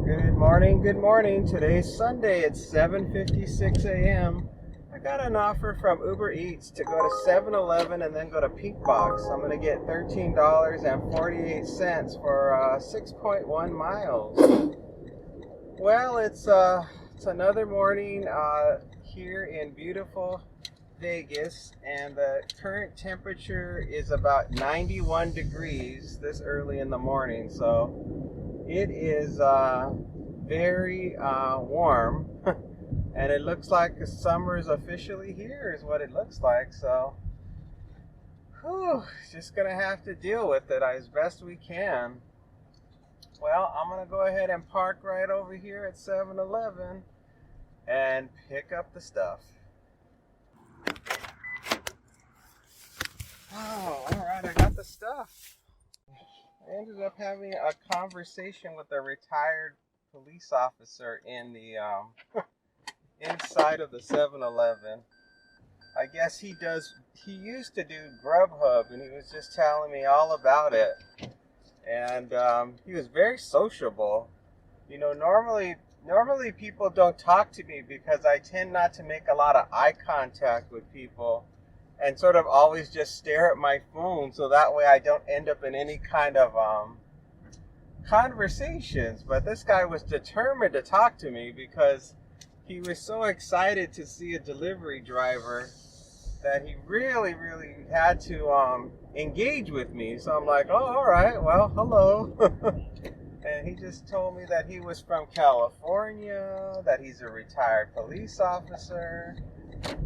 Good morning. Today's Sunday. It's 7:56 a.m. I got an offer from Uber Eats to go to 7-Eleven and then go to Pinkbox. I'm going to get $13.48 for 6.1 miles. Well, it's another morning here in beautiful Vegas, and the current temperature is about 91 degrees this early in the morning, so it is very warm, and it looks like summer is officially here is what it looks like. So just gonna have to deal with it as best we can. Well, I'm gonna go ahead and park right over here at 7-Eleven and pick up the stuff. Oh, all right, I got the stuff. I ended up having a conversation with a retired police officer in the inside of the 7-Eleven. I guess he used to do Grubhub, and he was just telling me all about it. And he was very sociable. You know, normally people don't talk to me because I tend not to make a lot of eye contact with people and sort of always just stare at my phone, so that way I don't end up in any kind of conversations. But this guy was determined to talk to me because he was so excited to see a delivery driver that he really had to engage with me. So I'm like, oh, all right, well, hello. And he just told me that he was from California, that he's a retired police officer,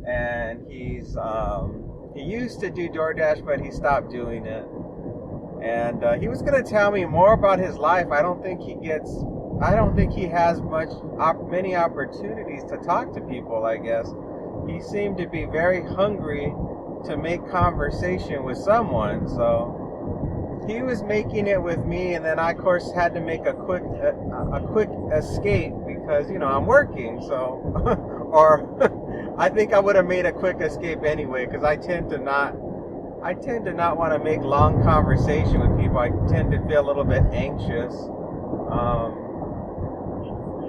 and he used to do DoorDash, but he stopped doing it. And he was going to tell me more about his life. I don't think he has many opportunities to talk to people, I guess. He seemed to be very hungry to make conversation with someone. So he was making it with me, and then I, of course, had to make a quick escape because, you know, I'm working. So, or I think I would have made a quick escape anyway, because I tend to not want to make long conversation with people. I tend to feel a little bit anxious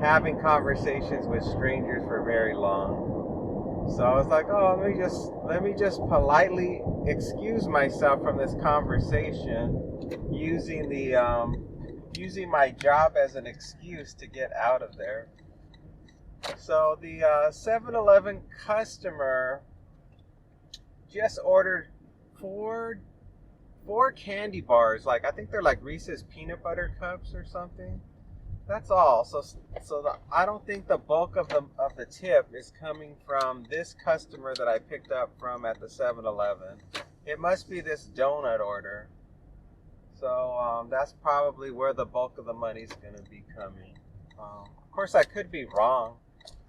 having conversations with strangers for very long. So I was like, oh, let me just politely excuse myself from this conversation, using my job as an excuse to get out of there. So the 7-Eleven customer just ordered four candy bars. Like, I think they're like Reese's peanut butter cups or something. That's all. I don't think the bulk of the tip is coming from this customer that I picked up from at the 7-Eleven. It must be this donut order. So that's probably where the bulk of the money's going to be coming. Of course, I could be wrong.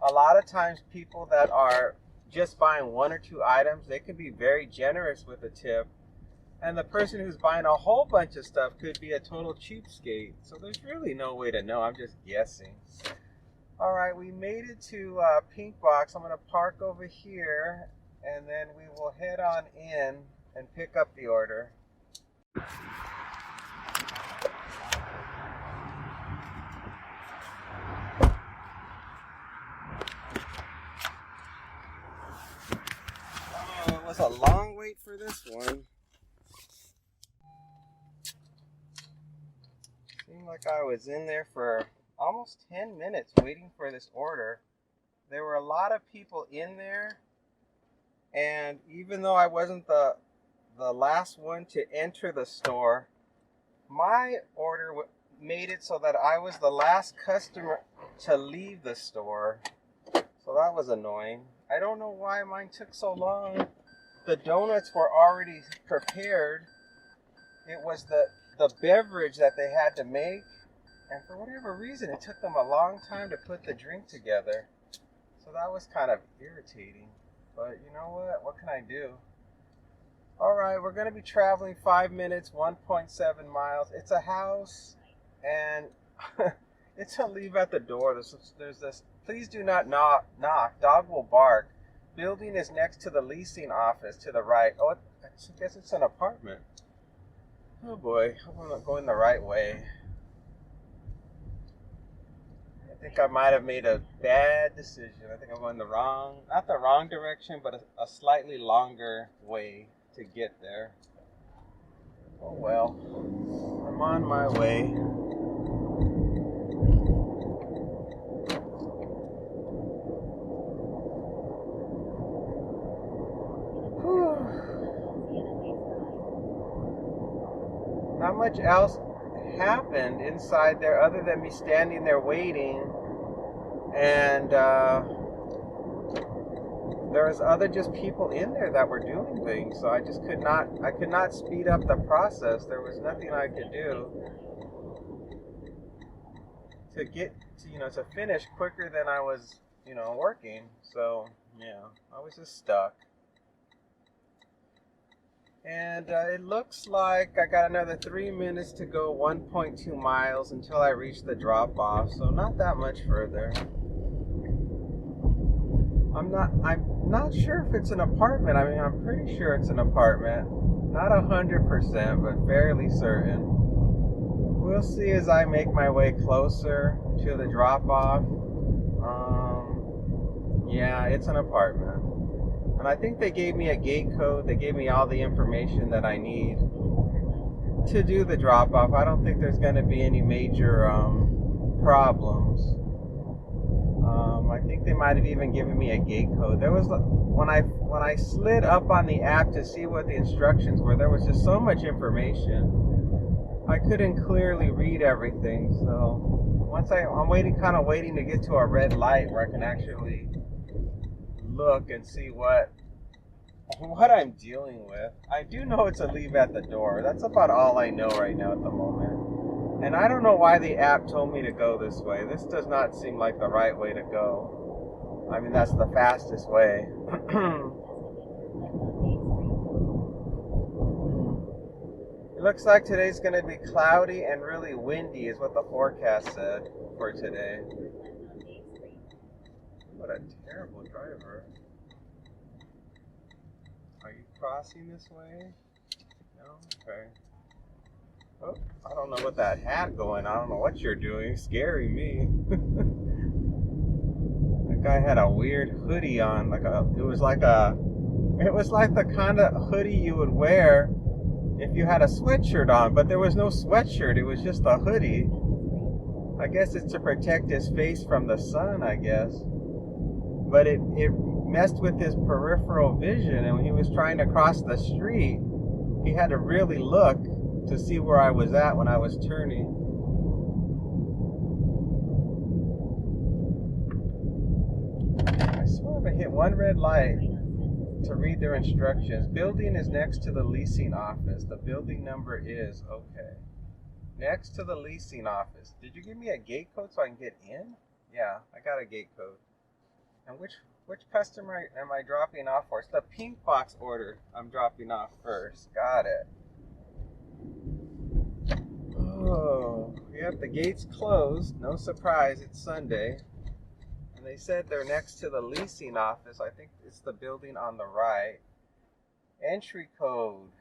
A lot of times people that are just buying one or two items, they can be very generous with a tip. And the person who's buying a whole bunch of stuff could be a total cheapskate. So there's really no way to know. I'm just guessing. All right, we made it to Pinkbox. I'm going to park over here, and then we will head on in and pick up the order. Oh, it was a long wait for this one. Seemed like I was in there for almost 10 minutes waiting for this order. There were a lot of people in there, and even though I wasn't the last one to enter the store, my order made it so that I was the last customer to leave the store. So that was annoying. I don't know why mine took so long. The donuts were already prepared. It was the beverage that they had to make, and for whatever reason it took them a long time to put the drink together. So that was kind of irritating, but you know what can I do? All right, we're going to be traveling 5 minutes, 1.7 miles. It's a house, and it's a leave at the door. There's this, please do not knock, dog will bark. Building is next to the leasing office to the right. Oh, I guess it's an apartment. Oh boy, hope I'm not going the right way. think I might have made a bad decision. I think I'm going not the wrong direction, but a slightly longer way to get there. Oh well, I'm on my way. Whew. Not much else happened inside there other than me standing there waiting, and there was other just people in there that were doing things, so I could not speed up the process. There was nothing I could do to get to finish quicker than I was working. So yeah, I was just stuck. And it looks like I got another 3 minutes to go, 1.2 miles until I reach the drop-off. So not that much further. I'm not sure if it's an apartment. I mean, I'm pretty sure it's an apartment. Not 100%, but fairly certain. We'll see as I make my way closer to the drop-off. Yeah, it's an apartment. And I think they gave me a gate code. They gave me all the information that I need to do the drop-off. I don't think there's going to be any major problems. I think they might have even given me a gate code. There was when I slid up on the app to see what the instructions were, there was just so much information. I couldn't clearly read everything. So I'm waiting to get to a red light where I can actually look and see what I'm dealing with. I do know it's a leave at the door. That's about all I know right now at the moment. And I don't know why the app told me to go this way. This does not seem like the right way to go. I mean, that's the fastest way. It looks like today's going to be cloudy and really windy is what the forecast said for today. What a terrible driver. Are you crossing this way? No? Okay. Oh, I don't know what that hat going. I don't know what you're doing. Scaring me. That guy had a weird hoodie on. It was like the kind of hoodie you would wear if you had a sweatshirt on, but there was no sweatshirt. It was just a hoodie. I guess it's to protect his face from the sun, I guess. But it messed with his peripheral vision, and when he was trying to cross the street, he had to really look to see where I was at when I was turning. I swear I hit one red light to read their instructions. Building is next to the leasing office. The building number is okay. Next to the leasing office. Did you give me a gate code so I can get in? Yeah, I got a gate code. And which customer am I dropping off for? It's the Pinkbox order I'm dropping off first. Got it. Oh, yep, the gate's closed. No surprise, it's Sunday. And they said they're next to the leasing office. I think it's the building on the right. Entry code.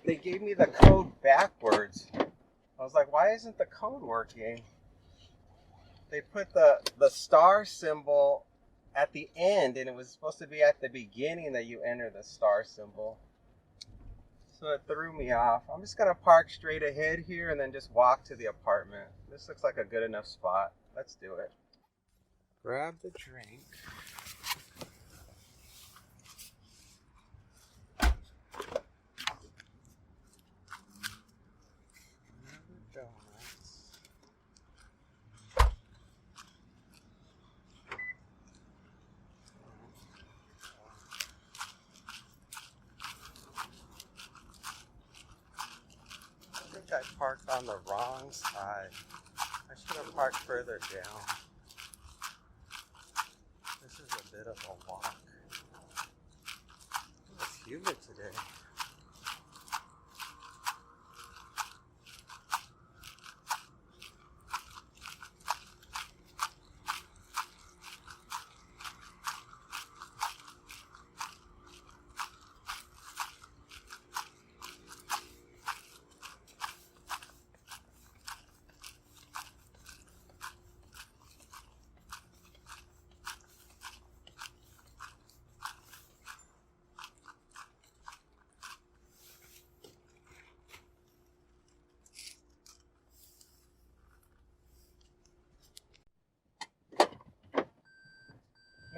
They gave me the code backwards. I was like, why isn't the code working? They put the star symbol at the end, and it was supposed to be at the beginning that you enter the star symbol. So it threw me off. I'm just going to park straight ahead here and then just walk to the apartment. This looks like a good enough spot. Let's do it. Grab the drink. Donuts. I think I parked on the wrong side. I should have parked further down. This is a bit of a walk. It's humid today.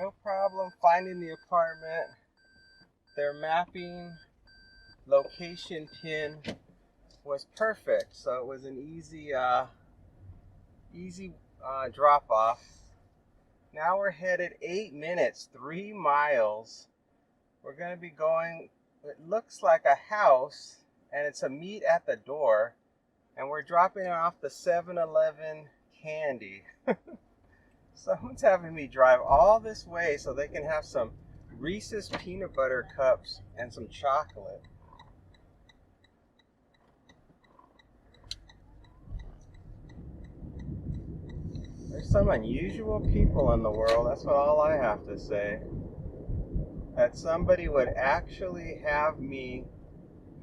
No problem finding the apartment. Their mapping location pin was perfect, so it was an easy drop off. Now we're headed 8 minutes, 3 miles. We're going to be going, it looks like a house, and it's a meet at the door, and we're dropping off the 7-Eleven candy. Someone's having me drive all this way so they can have some Reese's peanut butter cups and some chocolate. There's some unusual people in the world, that's what all I have to say. That somebody would actually have me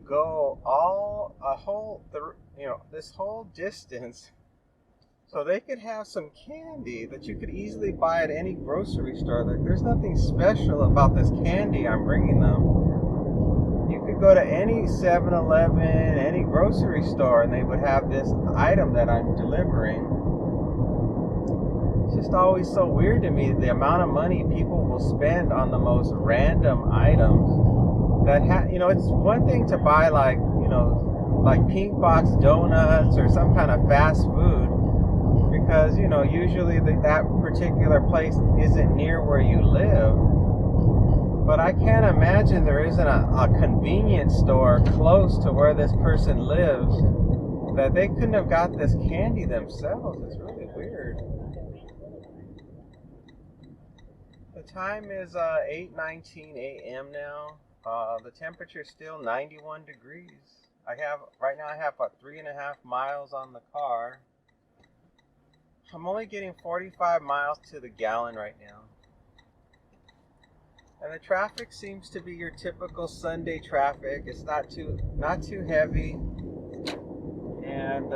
go this whole distance so they could have some candy that you could easily buy at any grocery store. Like, there's nothing special about this candy I'm bringing them. You could go to any 7-Eleven, any grocery store, and they would have this item that I'm delivering. It's just always so weird to me, the amount of money people will spend on the most random items. It's one thing to buy like Pinkbox Doughnuts or some kind of fast food, because usually that particular place isn't near where you live. But I can't imagine there isn't a convenience store close to where this person lives that they couldn't have got this candy themselves. It's really weird. The time is 8:19 a.m. now. The temperature is still 91 degrees. Right now I have about 3.5 miles on the car. I'm only getting 45 miles to the gallon right now. And the traffic seems to be your typical Sunday traffic. It's not too heavy. And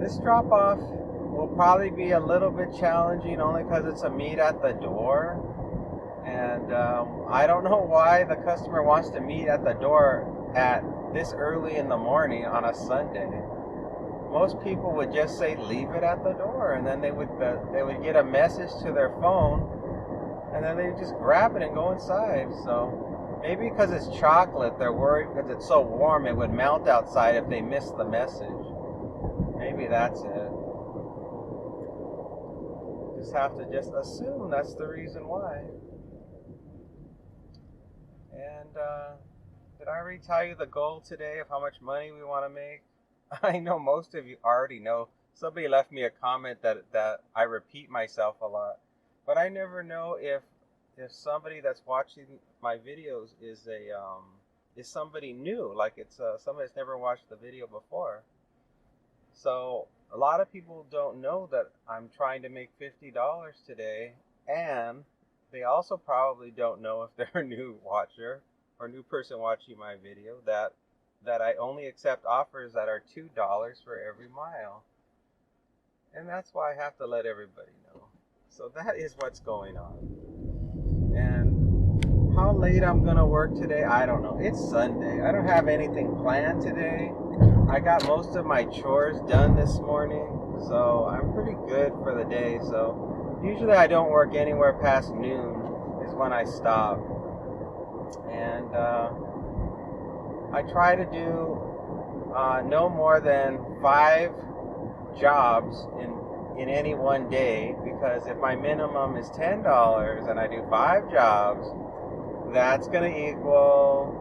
this drop off will probably be a little bit challenging only because it's a meet at the door. And I don't know why the customer wants to meet at the door at this early in the morning on a Sunday. Most people would just say leave it at the door, and then they would get a message to their phone, and then they would just grab it and go inside. So maybe because it's chocolate, they're worried because it's so warm it would melt outside if they missed the message. Maybe that's it. Just have to just assume that's the reason why. And did I already tell you the goal today of how much money we want to make? I know most of you already know. Somebody left me a comment that I repeat myself a lot. But I never know if somebody that's watching my videos is somebody new, like it's somebody that's never watched the video before. So a lot of people don't know that I'm trying to make $50 today, and they also probably don't know, if they're a new watcher or new person watching my video, that I only accept offers that are $2 for every mile. And that's why I have to let everybody know. So that is what's going on. And how late I'm gonna work today, I don't know. It's Sunday. I don't have anything planned today. I got most of my chores done this morning, so I'm pretty good for the day. So usually I don't work anywhere past noon is when I stop. And I try to do no more than 5 jobs in any one day, because if my minimum is $10 and I do 5 jobs, that's going to equal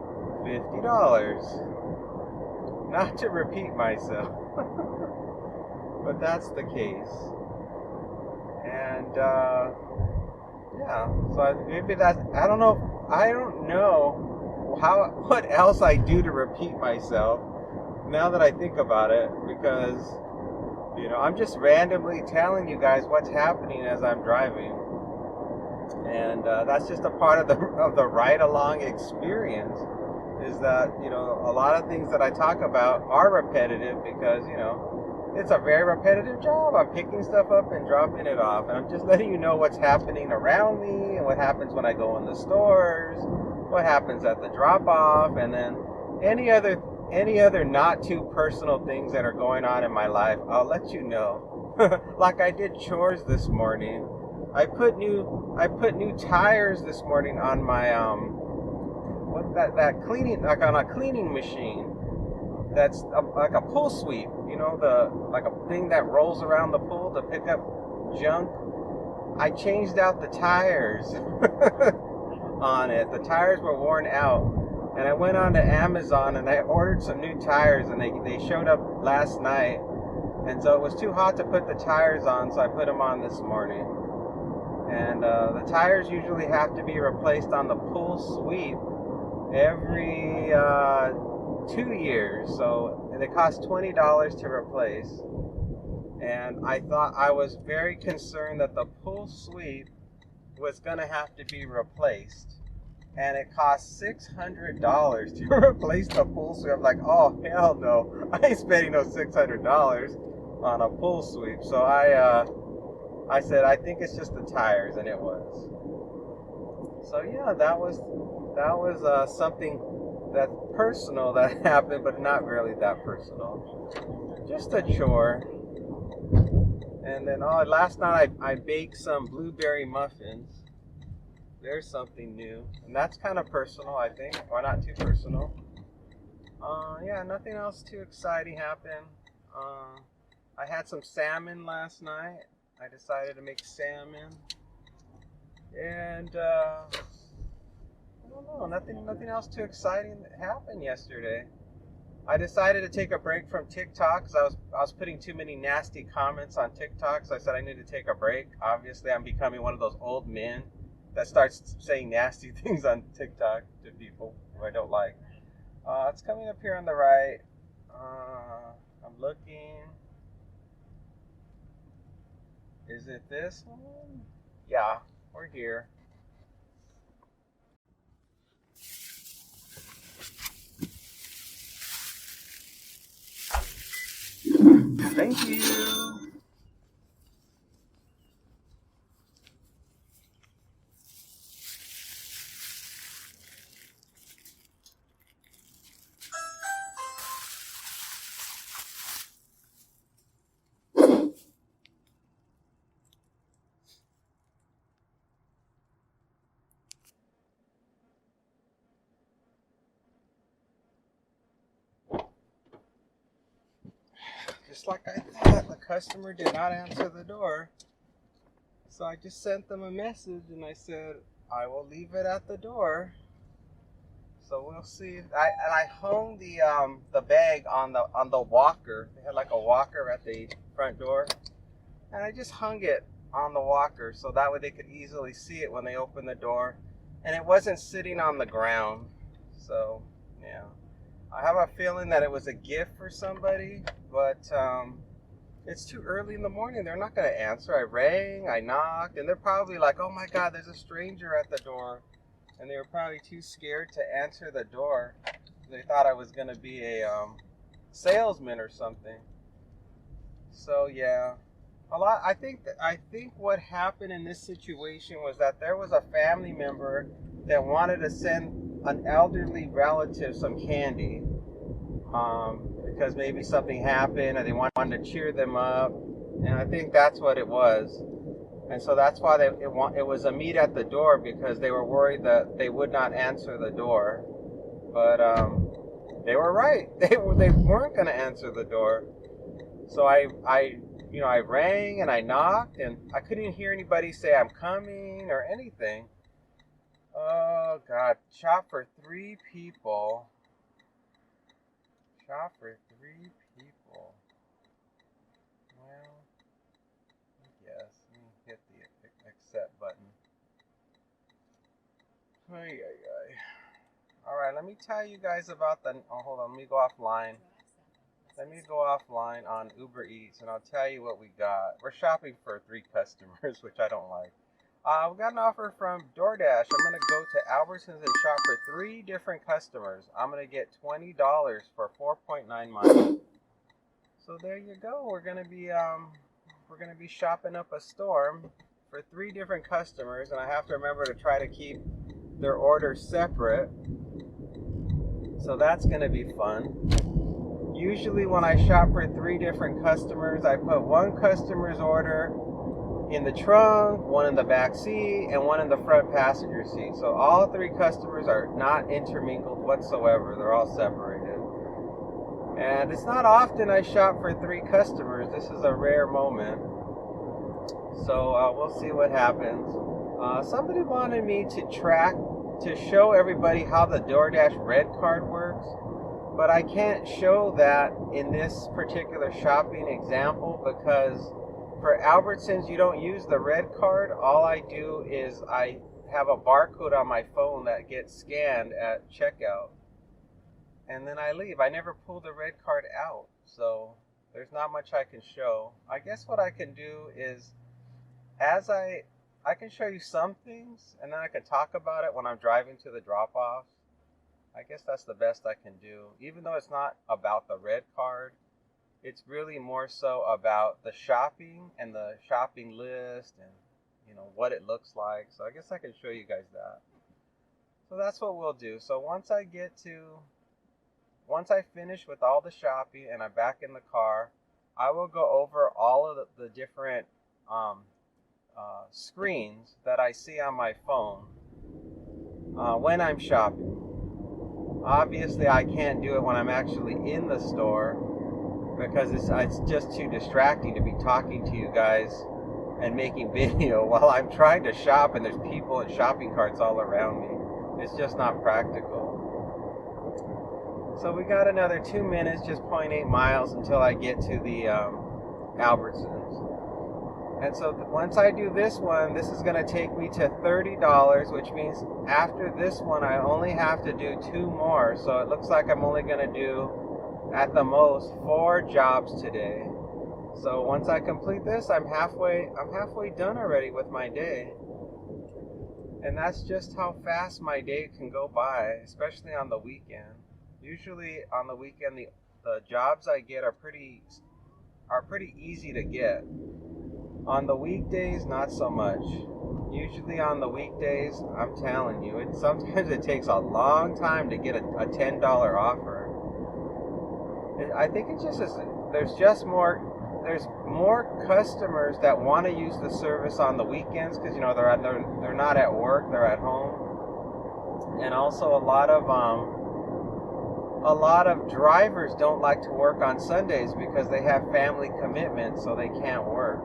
$50. not to repeat myself. But that's the case. And yeah, so maybe that's, I don't know what else I do to repeat myself now that I think about it, because I'm just randomly telling you guys what's happening as I'm driving, and that's just a part of the ride along experience. Is that a lot of things that I talk about are repetitive because it's a very repetitive job. I'm picking stuff up and dropping it off, and I'm just letting you know what's happening around me and what happens when I go in the stores, what happens at the drop off, and then any other not too personal things that are going on in my life, I'll let you know. Like I did chores this morning. I put new tires this morning on my that cleaning, like on a cleaning machine. That's like a pool sweep, like a thing that rolls around the pool to pick up junk. I changed out the tires on it. The tires were worn out, and I went on to Amazon and I ordered some new tires, and they showed up last night, and so it was too hot to put the tires on, so I put them on this morning. And the tires usually have to be replaced on the pool sweep every 2 years, so they cost $20 to replace. And I was very concerned that the pool sweep was gonna have to be replaced, and it cost $600 to replace the pool sweep. I'm like, oh hell no, I ain't spending no $600 on a pool sweep. So I said, I think it's just the tires, and it was. So yeah, that was something that's personal that happened, but not really that personal. Just a chore. And then last night I baked some blueberry muffins. There's something new, and that's kind of personal, I think, or not too personal. Yeah, nothing else too exciting happened. I had some salmon last night. I decided to make salmon, and I don't know, nothing else too exciting happened yesterday. I decided to take a break from TikTok because I was putting too many nasty comments on TikTok, so I said I need to take a break. Obviously, I'm becoming one of those old men that starts saying nasty things on TikTok to people who I don't like. It's coming up here on the right. I'm looking. Is it this one? Yeah, we're here. Thank you. Just like I thought, the customer did not answer the door. So I just sent them a message and I said, I will leave it at the door. So we'll see. I hung the bag on the walker. They had like a walker at the front door, and I just hung it on the walker so that way they could easily see it when they open the door, and it wasn't sitting on the ground. So yeah, I have a feeling that it was a gift for somebody, but it's too early in the morning. They're not going to answer. I rang, I knocked, and they're probably like, oh my God, there's a stranger at the door. And they were probably too scared to answer the door. They thought I was going to be a salesman or something. So yeah, I think what happened in this situation was that there was a family member that wanted to send an elderly relative some candy, because maybe something happened and they wanted to cheer them up, and I think that's what it was. And so that's why it was a meet at the door, because they were worried that they would not answer the door. But they were right. They weren't going to answer the door. So I rang and I knocked, and I couldn't hear anybody say I'm coming or anything. Oh God, shop for 3 people. Shop for 3 people. Well, yes. Let me hit the accept button. Ay, ay, ay. Alright, let me tell you guys about the... Oh, hold on. Let me go offline. Let me go offline on Uber Eats, and I'll tell you what we got. We're shopping for 3 customers, which I don't like. We got an offer from DoorDash. I'm going to go to Albertsons and shop for 3 different customers. I'm going to get $20 for 4.9 miles. So there you go. We're going to be shopping up a storm for 3 different customers, and I have to remember to try to keep their orders separate. So that's going to be fun. Usually when I shop for 3 different customers, I put one customer's order in the trunk, one in the back seat, and one in the front passenger seat. So all 3 customers are not intermingled whatsoever. They're all separated. And it's not often I shop for 3 customers. This is a rare moment. So we'll see what happens. Somebody wanted me to show everybody how the DoorDash red card works. But I can't show that in this particular shopping example because for Albertsons, you don't use the red card. All I do is I have a barcode on my phone that gets scanned at checkout. And then I leave. I never pull the red card out. So there's not much I can show. I guess what I can do is I can show you some things and then I can talk about it when I'm driving to the drop-off. I guess that's the best I can do. Even though it's not about the red card, it's really more so about the shopping and the shopping list and, you know, what it looks like. So I guess I can show you guys that. So that's what we'll do. So once I finish with all the shopping and I'm back in the car, I will go over all of the different screens that I see on my phone when I'm shopping. Obviously, I can't do it when I'm actually in the store because it's just too distracting to be talking to you guys and making video while I'm trying to shop and there's people and shopping carts all around me. It's just not practical. So we got another 2 minutes, just 0.8 miles until I get to the Albertsons. And so once I do this one, this is going to take me to $30, which means after this one, I only have to do 2 more. So it looks like I'm only going to do, at the most, 4 jobs today. So once I complete this, I'm halfway done already with my day. And that's just how fast my day can go by, especially on the weekend. Usually on the weekend, the jobs I get are pretty easy to get. On the weekdays, not so much. Usually on the weekdays, I'm telling you, sometimes it takes a long time to get a $10 offer. I think it's just there's more customers that want to use the service on the weekends because they're not at work, they're at home, and also a lot of drivers don't like to work on Sundays because they have family commitments, so they can't work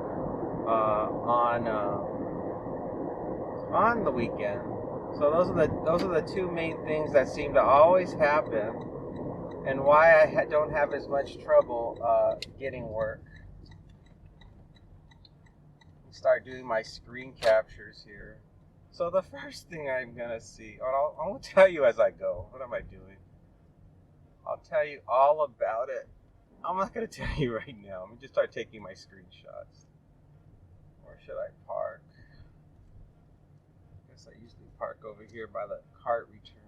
on the weekend. So those are the 2 main things that seem to always happen, and why I don't have as much trouble getting work. Start doing my screen captures here. So the first thing I'm gonna see, I'll tell you as I go. What am I doing? I'll tell you all about it. I'm not gonna tell you right now. I'm gonna just start taking my screenshots. Where should I park? I guess I usually park over here by the cart returner.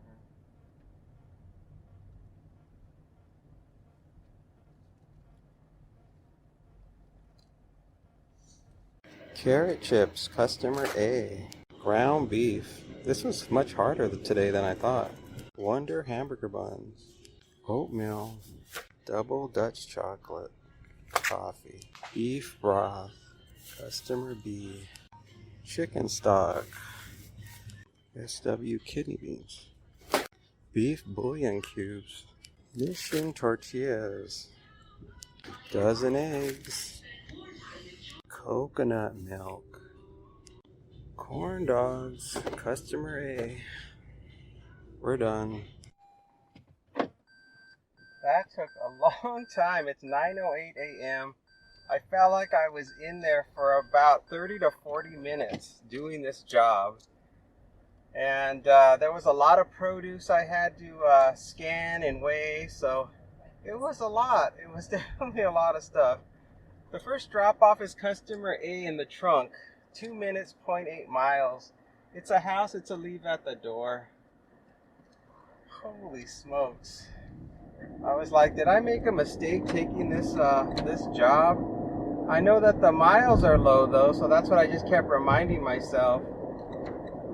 Carrot chips, customer A. Ground beef. This was much harder today than I thought. Wonder hamburger buns. Oatmeal. Double Dutch chocolate. Coffee. Beef broth. Customer B. Chicken stock. SW kidney beans. Beef bouillon cubes. Mission tortillas. Dozen eggs. Coconut milk. Corn dogs. Customer A. We're done. That took a long time. It's 9:08 a.m. I felt like I was in there for about 30 to 40 minutes doing this job. And there was a lot of produce I had to scan and weigh, so it was a lot. It was definitely a lot of stuff. The first drop off is customer A in the trunk. 2 minutes, 0.8 miles. It's a house, it's a leave at the door. Holy smokes. I was like, did I make a mistake taking this job? I know that the miles are low though, so that's what I just kept reminding myself.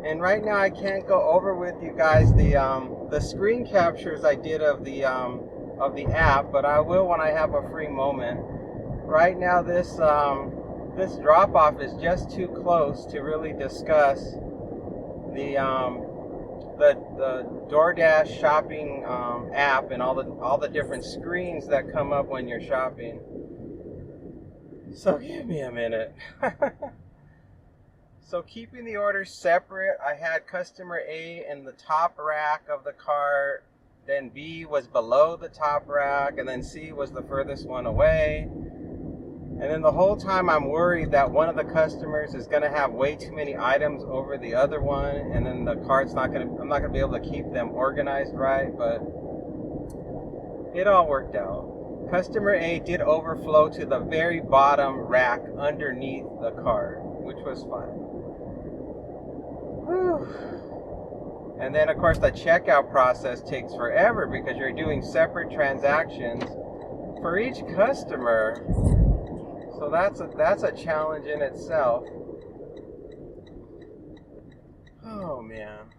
And right now I can't go over with you guys the screen captures I did of the app, but I will when I have a free moment. Right now this drop off is just too close to really discuss the DoorDash shopping app and all the different screens that come up when you're shopping. So give me a minute. So keeping the orders separate, I had customer A in the top rack of the cart, then B was below the top rack, and then C was the furthest one away. And then the whole time I'm worried that one of the customers is going to have way too many items over the other one, and then the cart's I'm not going to be able to keep them organized right, but it all worked out. Customer A did overflow to the very bottom rack underneath the cart, which was fine. Whew. And then of course the checkout process takes forever because you're doing separate transactions for each customer. So that's a challenge in itself. Oh man.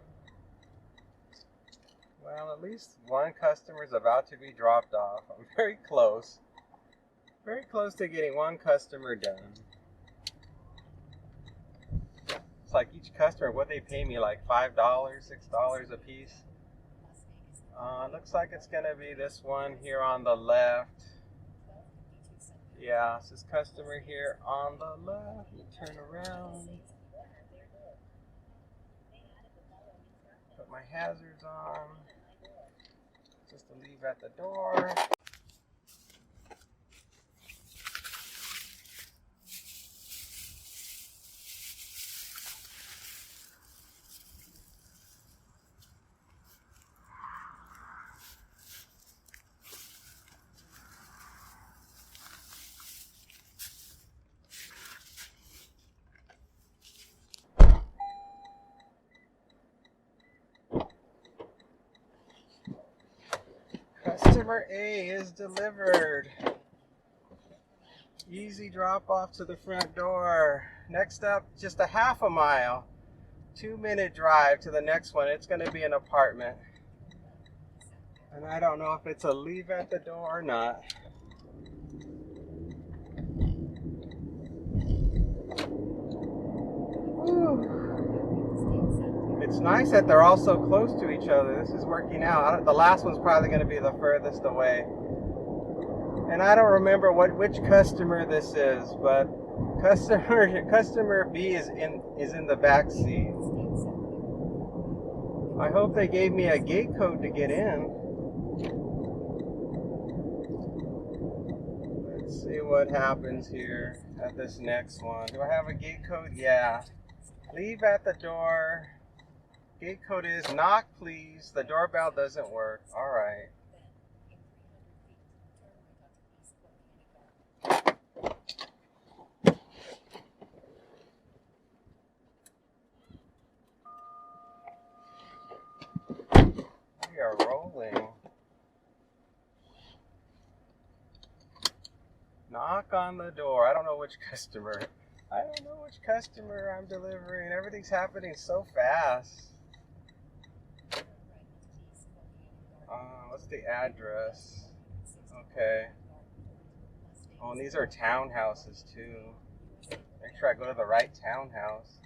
Well, at least one customer is about to be dropped off. I'm very close. Very close to getting one customer done. It's like each customer, what they pay me, like $5, $6 a piece. Looks like it's gonna be this one here on the left. Yeah, it's this customer here on the left. You turn around. Put my hazards on. Just to leave at the door. Customer A is delivered. Easy drop off to the front door. Next up, just a half a mile. 2-minute drive to the next one. It's going to be an apartment. And I don't know if it's a leave at the door or not. Whew. It's nice that they're all so close to each other. This is working out. The last one's probably going to be the furthest away. And I don't remember which customer this is, but customer B is in the back seat. I hope they gave me a gate code to get in. Let's see what happens here at this next one. Do I have a gate code? Yeah. Leave at the door. Gate code is knock please. The doorbell doesn't work. All right. We are rolling. Knock on the door. I don't know which customer. I don't know which customer I'm delivering. Everything's happening so fast. What's the address? Okay. Oh, and these are townhouses too. Make sure I go to the right townhouse.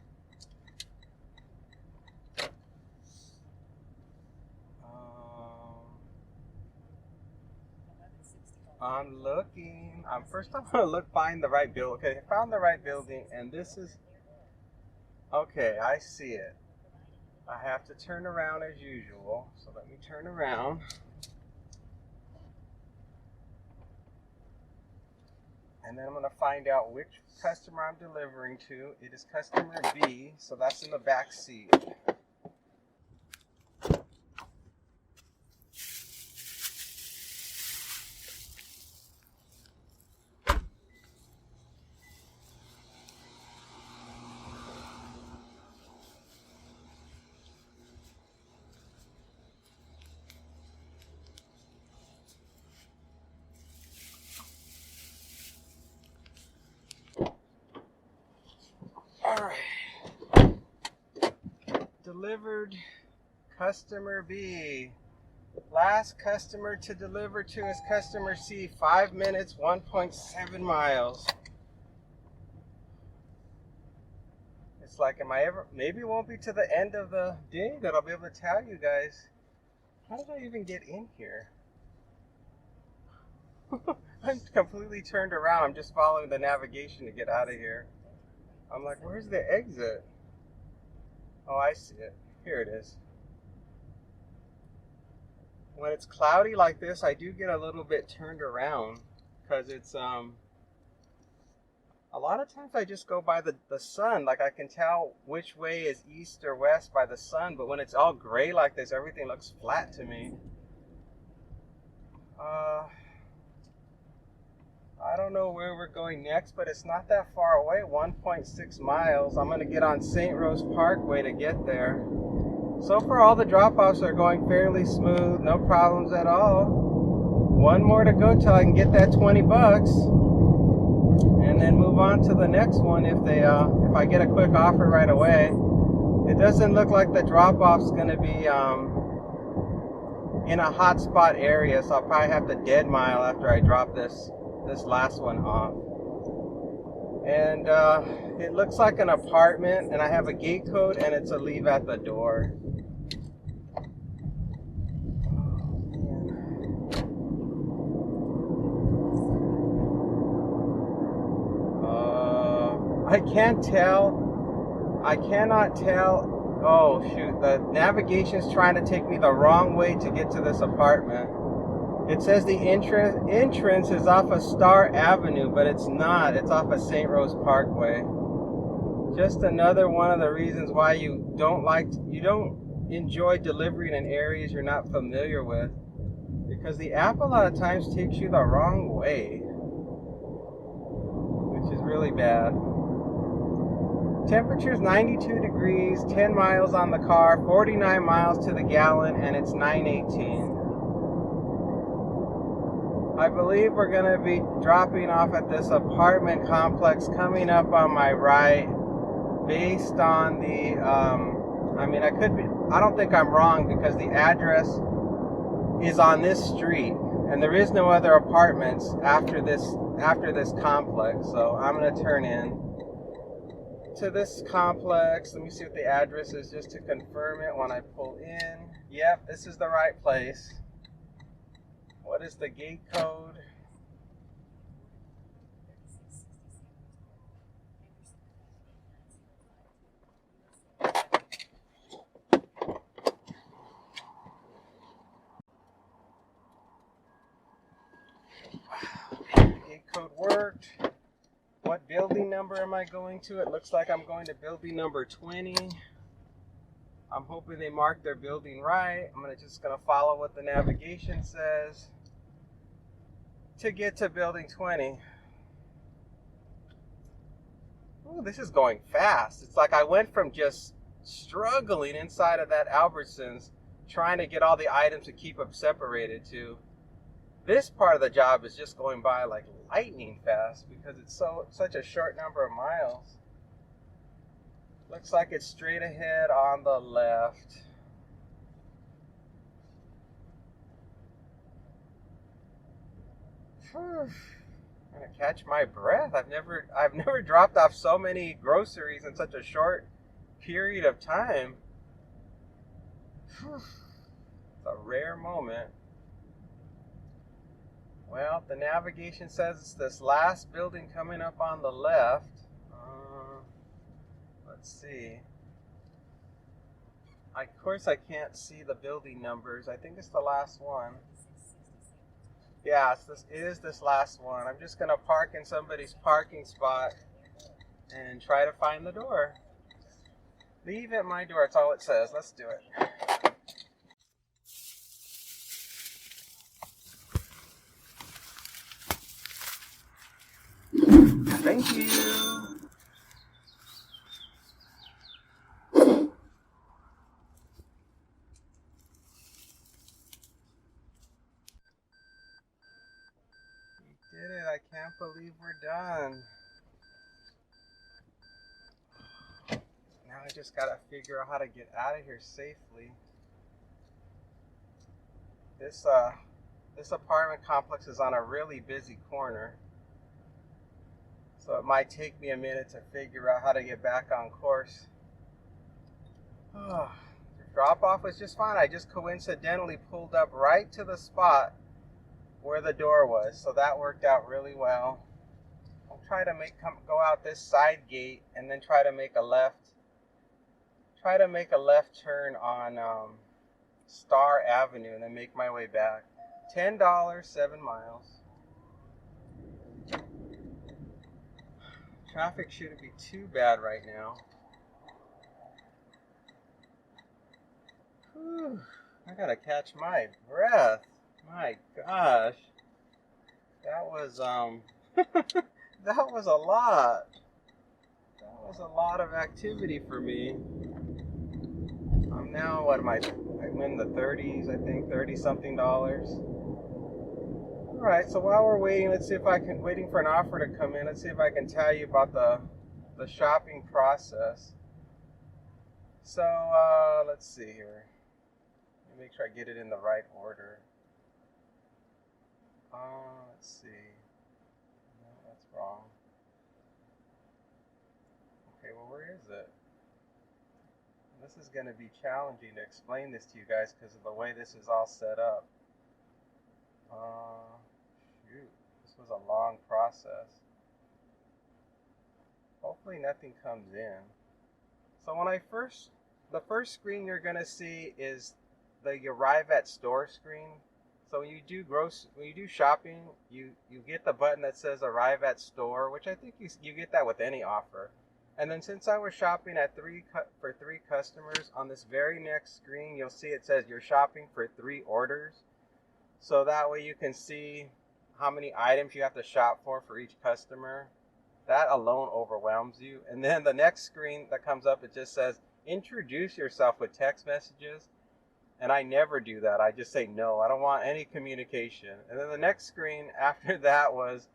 I'm looking. First I'm gonna find the right building. Okay, I found the right building, and this is. Okay, I see it. I have to turn around as usual. So let me turn around. And then I'm going to find out which customer I'm delivering to. It is customer B, so that's in the back seat. Alright. Delivered customer B. Last customer to deliver to is customer C. 5 minutes, 1.7 miles. It's like, am I ever, maybe it won't be to the end of the day that I'll be able to tell you guys. How did I even get in here? I'm completely turned around. I'm just following the navigation to get out of here. I'm like, where's the exit? Oh, I see it. Here it is. When it's cloudy like this, I do get a little bit turned around because it's a lot of times I just go by the sun. Like I can tell which way is east or west by the sun, but when it's all gray like this, everything looks flat to me. I don't know where we're going next, but it's not that far away, 1.6 miles. I'm going to get on St. Rose Parkway to get there. So far, all the drop-offs are going fairly smooth, no problems at all. One more to go till I can get that 20 bucks, and then move on to the next one if I get a quick offer right away. It doesn't look like the drop-off's going to be in a hot spot area, so I'll probably have to dead mile after I drop this last one off. And it looks like an apartment, and I have a gate code, and it's a leave at the door. I can't tell. I cannot tell. Oh shoot, the navigation's trying to take me the wrong way to get to this apartment. It says the entrance is off of Star Avenue, but it's not. It's off of St. Rose Parkway. Just another one of the reasons why you don't enjoy delivering in areas you're not familiar with, because the app a lot of times takes you the wrong way, which is really bad. Temperature is 92 degrees, 10 miles on the car, 49 miles to the gallon, and it's 9:18. I believe we're going to be dropping off at this apartment complex coming up on my right, based on the, I don't think I'm wrong, because the address is on this street, and there is no other apartments after this complex, so I'm going to turn in to this complex. Let me see what the address is just to confirm it when I pull in. Yep, this is the right place. What is the gate code? Gate code worked. What building number am I going to? It looks like I'm going to building number 20. I'm hoping they marked their building right. I'm just going to follow what the navigation says to get to building 20. Ooh, this is going fast. It's like I went from just struggling inside of that Albertsons, trying to get all the items to keep them separated, to this part of the job is just going by like lightning fast because it's such a short number of miles. Looks like it's straight ahead on the left. Whew. I'm gonna catch my breath. I've never dropped off so many groceries in such a short period of time. Whew. It's a rare moment. Well, the navigation says it's this last building coming up on the left. Let's see. Of course, I can't see the building numbers. I think it's the last one. Yeah, it is this last one. I'm just gonna park in somebody's parking spot and try to find the door. Leave at my door, that's all it says. Let's do it. Thank you. We did it. I can't believe we're done. Now I just gotta figure out how to get out of here safely. This apartment complex is on a really busy corner, so it might take me a minute to figure out how to get back on course. The drop off was just fine. I just coincidentally pulled up right to the spot where the door was, so that worked out really well. I'll try to go out this side gate and then try to make a left. Try to make a left turn on Star Avenue and then make my way back. $10, 7 miles. Traffic shouldn't be too bad right now. Whew, I gotta catch my breath. My gosh. That was that was a lot. That was a lot of activity for me. I'm now, I'm in the 30s, I think, 30 something dollars. All right, so while we're waiting, let's see if waiting for an offer to come in, let's see if I can tell you about the shopping process. So, let's see here. Let me make sure I get it in the right order. Let's see. No, that's wrong. Okay, well, where is it? This is going to be challenging to explain this to you guys because of the way this is all set up. Shoot, this was a long process. Hopefully nothing comes in. So the first screen you're going to see is the arrive at store screen. So when you do shopping, you get the button that says arrive at store, which I think you get that with any offer. And then since I was shopping for 3 customers, on this very next screen, you'll see it says you're shopping for 3 orders. So that way you can see how many items you have to shop for each customer. That alone overwhelms you. And then the next screen that comes up, it just says introduce yourself with text messages. And I never do that. I just say no. I don't want any communication. And then the next screen after that was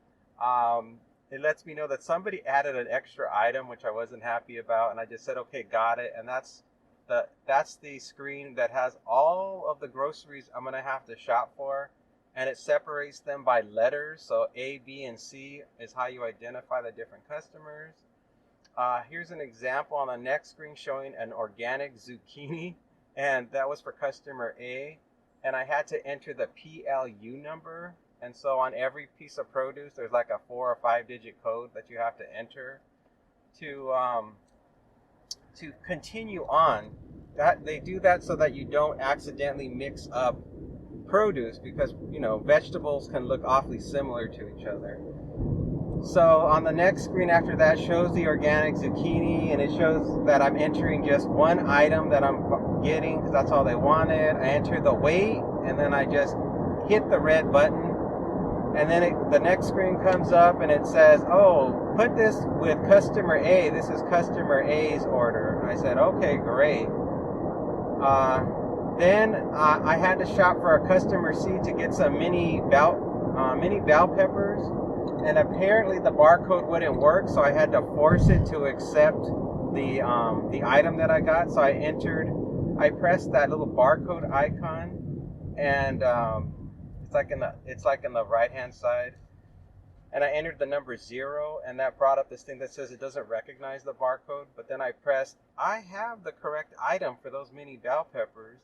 it lets me know that somebody added an extra item, which I wasn't happy about, and I just said, okay, got it. And that's the screen that has all of the groceries I'm gonna have to shop for, and it separates them by letters. So A, B, and C is how you identify the different customers. Here's an example on the next screen showing an organic zucchini, and that was for customer A, and I had to enter the PLU number. And so on every piece of produce, there's like a 4 or 5 digit code that you have to enter to continue on. That they do that so that you don't accidentally mix up produce, because vegetables can look awfully similar to each other. So on the next screen after that shows the organic zucchini, and it shows that I'm entering just one item that I'm getting because that's all they wanted. I enter the weight, and then I just hit the red button. And then the next screen comes up and it says, oh, put this with customer A. This is customer A's order. And I said, okay, great. Then I had to shop for a customer C to get some mini bell peppers. And apparently the barcode wouldn't work, so I had to force it to accept the item that I got. So I pressed that little barcode icon, and it's like in the right hand side, and I entered the number 0, and that brought up this thing that says it doesn't recognize the barcode. But then I pressed, I have the correct item for those mini bell peppers,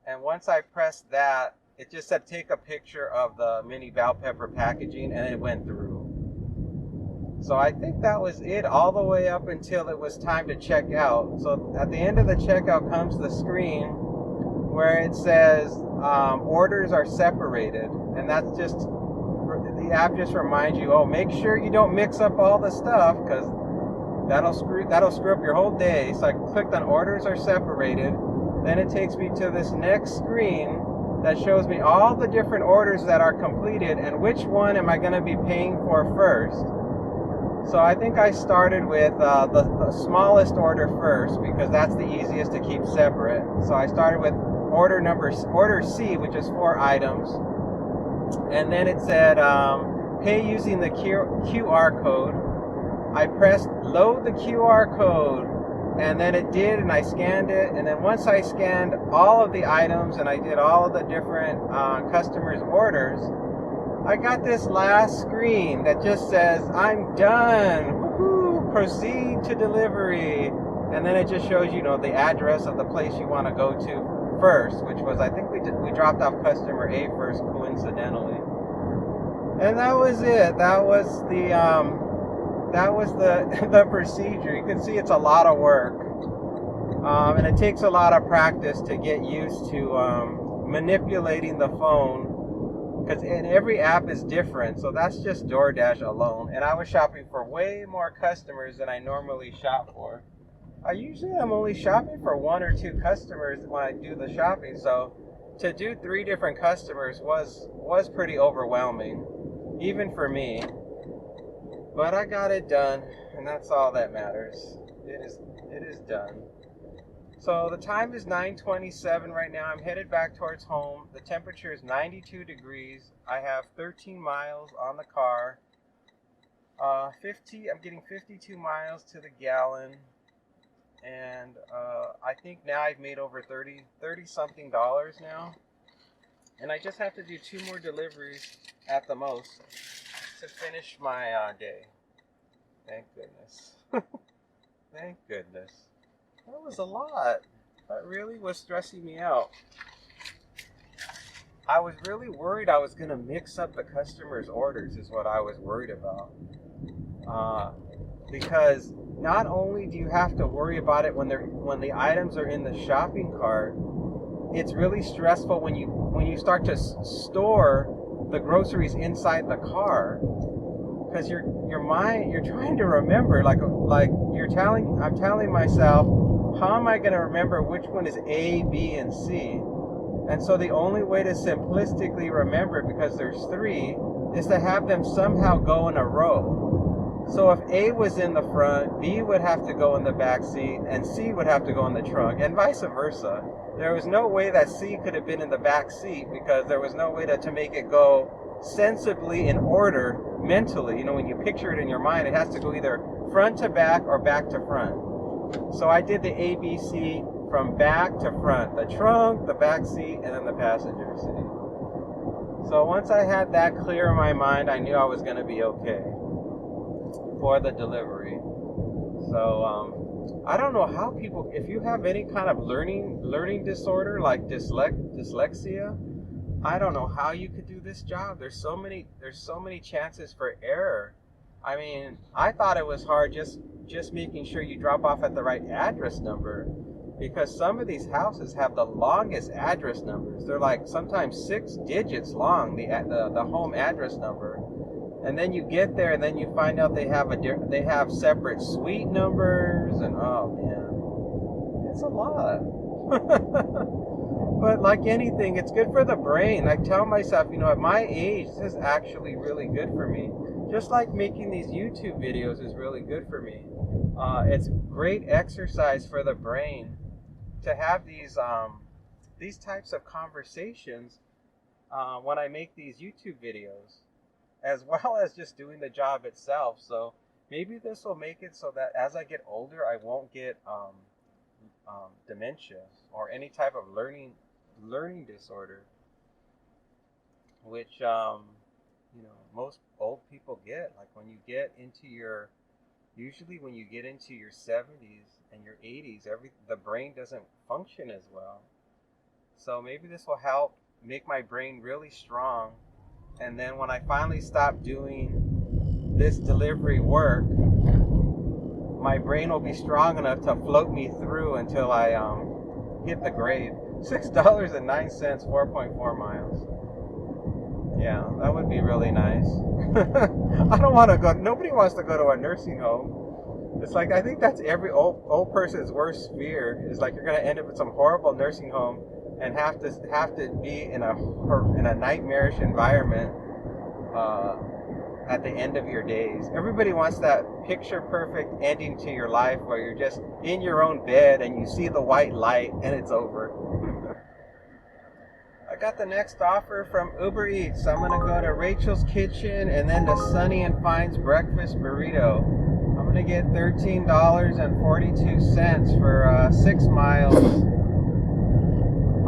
and once I pressed that, it just said take a picture of the mini bell pepper packaging, and it went through. So I think that was it all the way up until it was time to check out. So at the end of the checkout comes the screen where it says orders are separated, and that's just the app just reminds you, oh, make sure you don't mix up all the stuff, because that'll screw up your whole day. So I clicked on orders are separated. Then it takes me to this next screen that shows me all the different orders that are completed and which one am I going to be paying for first. So I think I started with the smallest order first, because that's the easiest to keep separate. So I started with order C, which is 4 items. And then it said pay using the QR code. I pressed load the QR code, and then it did, and I scanned it. And then once I scanned all of the items and I did all of the different customers' orders, I got this last screen that just says, I'm done. Woohoo! Proceed to delivery. And then it just shows you, the address of the place you want to go to first, which was, I think we dropped off customer A first, coincidentally. And that was it. That was the procedure. You can see it's a lot of work. And it takes a lot of practice to get used to manipulating the phone, because every app is different. So that's just DoorDash alone. And I was shopping for way more customers than I normally shop for. I'm only shopping for 1 or 2 customers when I do the shopping. So to do 3 different customers was pretty overwhelming, even for me. But I got it done, and that's all that matters. It is done. So the time is 9:27 right now. I'm headed back towards home. The temperature is 92 degrees. I have 13 miles on the car. I'm getting 52 miles to the gallon. And I think now I've made over $30 something now. And I just have to do 2 more deliveries at the most to finish my day. Thank goodness. Thank goodness. That was a lot. That really was stressing me out. I was really worried I was going to mix up the customers' orders, is what I was worried about. Because not only do you have to worry about it when the items are in the shopping cart, it's really stressful when you start to store the groceries inside the car, because your mind, you're trying to remember, like I'm telling myself, how am I going to remember which one is A, B, and C? And so the only way to simplistically remember, because there's 3, is to have them somehow go in a row. So if A was in the front, B would have to go in the back seat, and C would have to go in the trunk, and vice versa. There was no way that C could have been in the back seat, because there was no way to make it go sensibly in order mentally. When you picture it in your mind, it has to go either front to back or back to front. So I did the ABC from back to front: the trunk, the back seat, and then the passenger seat. So once I had that clear in my mind, I knew I was going to be okay for the delivery. So I don't know how people, if you have any kind of learning disorder like dyslexia, I don't know how you could do this job. There's so many chances for error. I mean, I thought it was hard just making sure you drop off at the right address number, because some of these houses have the longest address numbers. They're like sometimes 6 digits long, the home address number. And then you get there, and then you find out they have separate suite numbers, and oh man, it's a lot. But like anything, it's good for the brain. I tell myself, at my age, this is actually really good for me. Just like making these YouTube videos is really good for me. It's great exercise for the brain to have these types of conversations when I make these YouTube videos, as well as just doing the job itself. So maybe this will make it so that as I get older, I won't get dementia or any type of learning disorder, which most old people get. Like when you get into your 70s and your 80s, the brain doesn't function as well. So maybe this will help make my brain really strong. And then when I finally stop doing this delivery work, my brain will be strong enough to float me through until I hit the grave. $6.09, 4.4 miles. Yeah, that would be really nice. I don't want to go. Nobody wants to go to a nursing home. It's like I think that's every old person's worst fear. Is like you're gonna end up in some horrible nursing home and have to be in a nightmarish environment at the end of your days. Everybody wants that picture perfect ending to your life where you're just in your own bed and you see the white light and it's over. I got the next offer from Uber Eats. I'm gonna go to Rachel's Kitchen and then to Sunny and Fine's Breakfast Burrito. I'm gonna get $13.42 for 6 miles.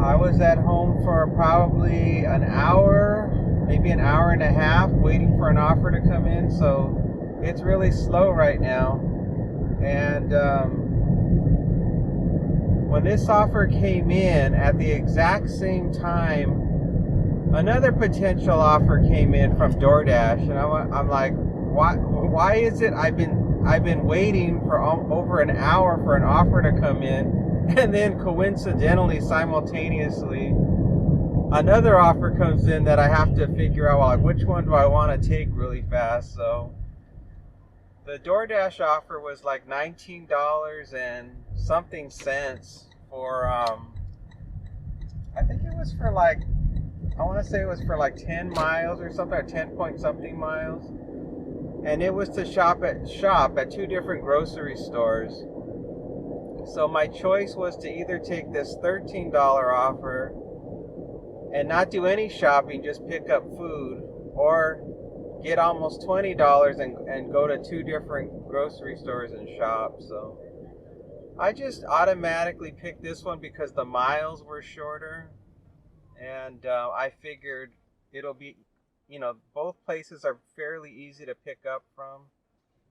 I was at home for probably an hour, maybe an hour and a half, waiting for an offer to come in. So it's really slow right now. And when this offer came in at the exact same time, another potential offer came in from DoorDash, and I'm like, why is it I've been waiting for over an hour for an offer to come in, and then coincidentally, simultaneously, another offer comes in that I have to figure out, like, which one do I want to take really fast. So the DoorDash offer was like $19 and something cents for, I think it was for like, I want to say it was for like 10 miles or something, or 10 point something miles. And it was to shop at 2 different grocery stores. So my choice was to either take this $13 offer and not do any shopping, just pick up food, or get almost $20 and go to 2 different grocery stores and shop. So I just automatically picked this one because the miles were shorter, and I figured it'll be, both places are fairly easy to pick up from,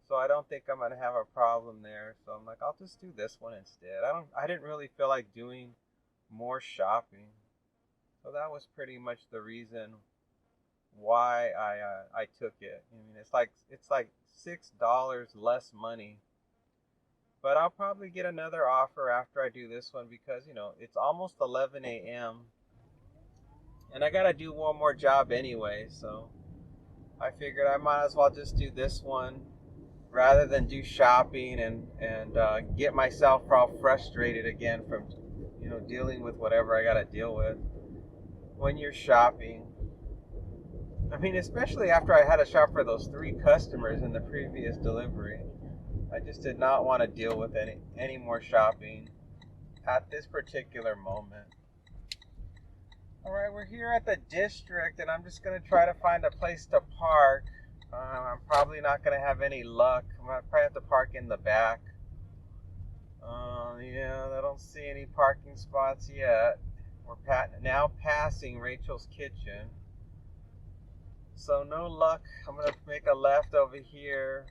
so I don't think I'm gonna have a problem there. So I'm like, I'll just do this one instead. I didn't really feel like doing more shopping, so that was pretty much the reason why I took it. I mean, it's like $6 less money, but I'll probably get another offer after I do this one because it's almost 11 a.m. and I gotta do one more job anyway. So I figured I might as well just do this one rather than do shopping and get myself all frustrated again from dealing with whatever I gotta deal with when you're shopping. I mean, especially after I had to shop for those 3 customers in the previous delivery. I just did not want to deal with any more shopping at this particular moment. Alright, we're here at the district, and I'm just going to try to find a place to park. I'm probably not going to have any luck. I'm going to probably have to park in the back. Yeah, I don't see any parking spots yet. We're now passing Rachel's Kitchen. So no luck. I'm going to make a left over here.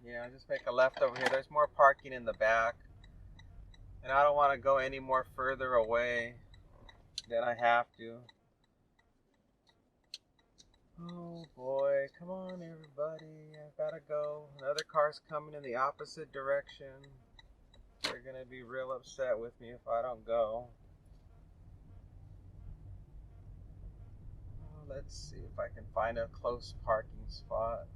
Yeah, just make a left over here. There's more parking in the back. And I don't want to go any more further away than I have to. Oh boy, come on everybody. I've got to go. Another car's coming in the opposite direction. They're going to be real upset with me if I don't go. Let's see if I can find a close parking spot.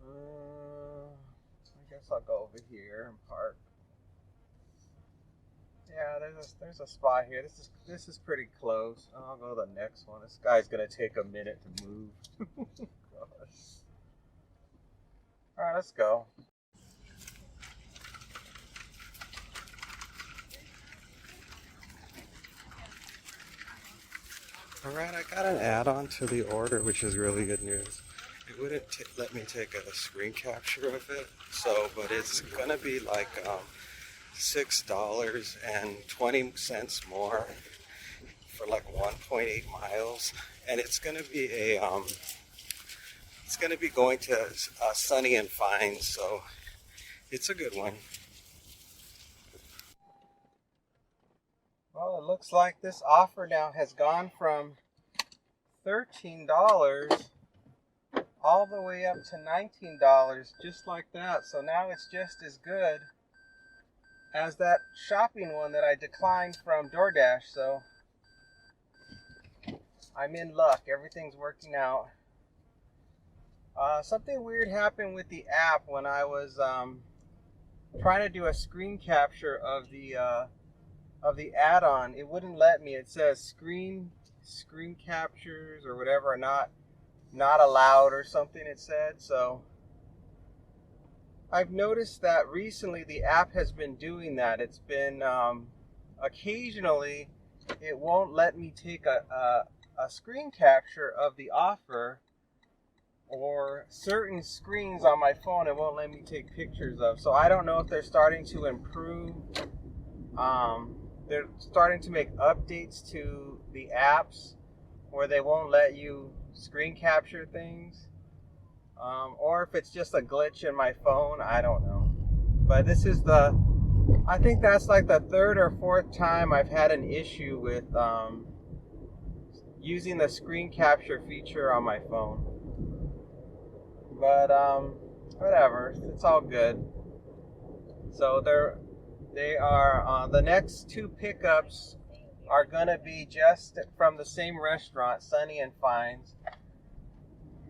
I guess I'll go over here and park. Yeah, there's a spot here. This is pretty close. I'll go to the next one. This guy's gonna take a minute to move. Gosh. All right, let's go. Alright, I got an add-on to the order, which is really good news. It wouldn't let me take a screen capture of it, but it's gonna be like $6.20 more for like 1.8 miles, and it's gonna be going to Sunny and Fine, so it's a good one. Well, it looks like this offer now has gone from $13 all the way up to $19, just like that. So now it's just as good as that shopping one that I declined from DoorDash. So I'm in luck. Everything's working out. Something weird happened with the app when I was trying to do a screen capture of the add-on. It wouldn't let me. It says screen captures or whatever are not allowed or something. It said. So I've noticed that recently the app has been doing that. It's been occasionally it won't let me take a screen capture of the offer, or certain screens on my phone it won't let me take pictures of. So I don't know if they're starting to improve. They're starting to make updates to the apps where they won't let you screen capture things. Or if it's just a glitch in my phone, I don't know. But this is I think that's like the third or fourth time I've had an issue with using the screen capture feature on my phone. But whatever, it's all good. So they are the next two pickups are gonna be just from the same restaurant, Sunny and Fines.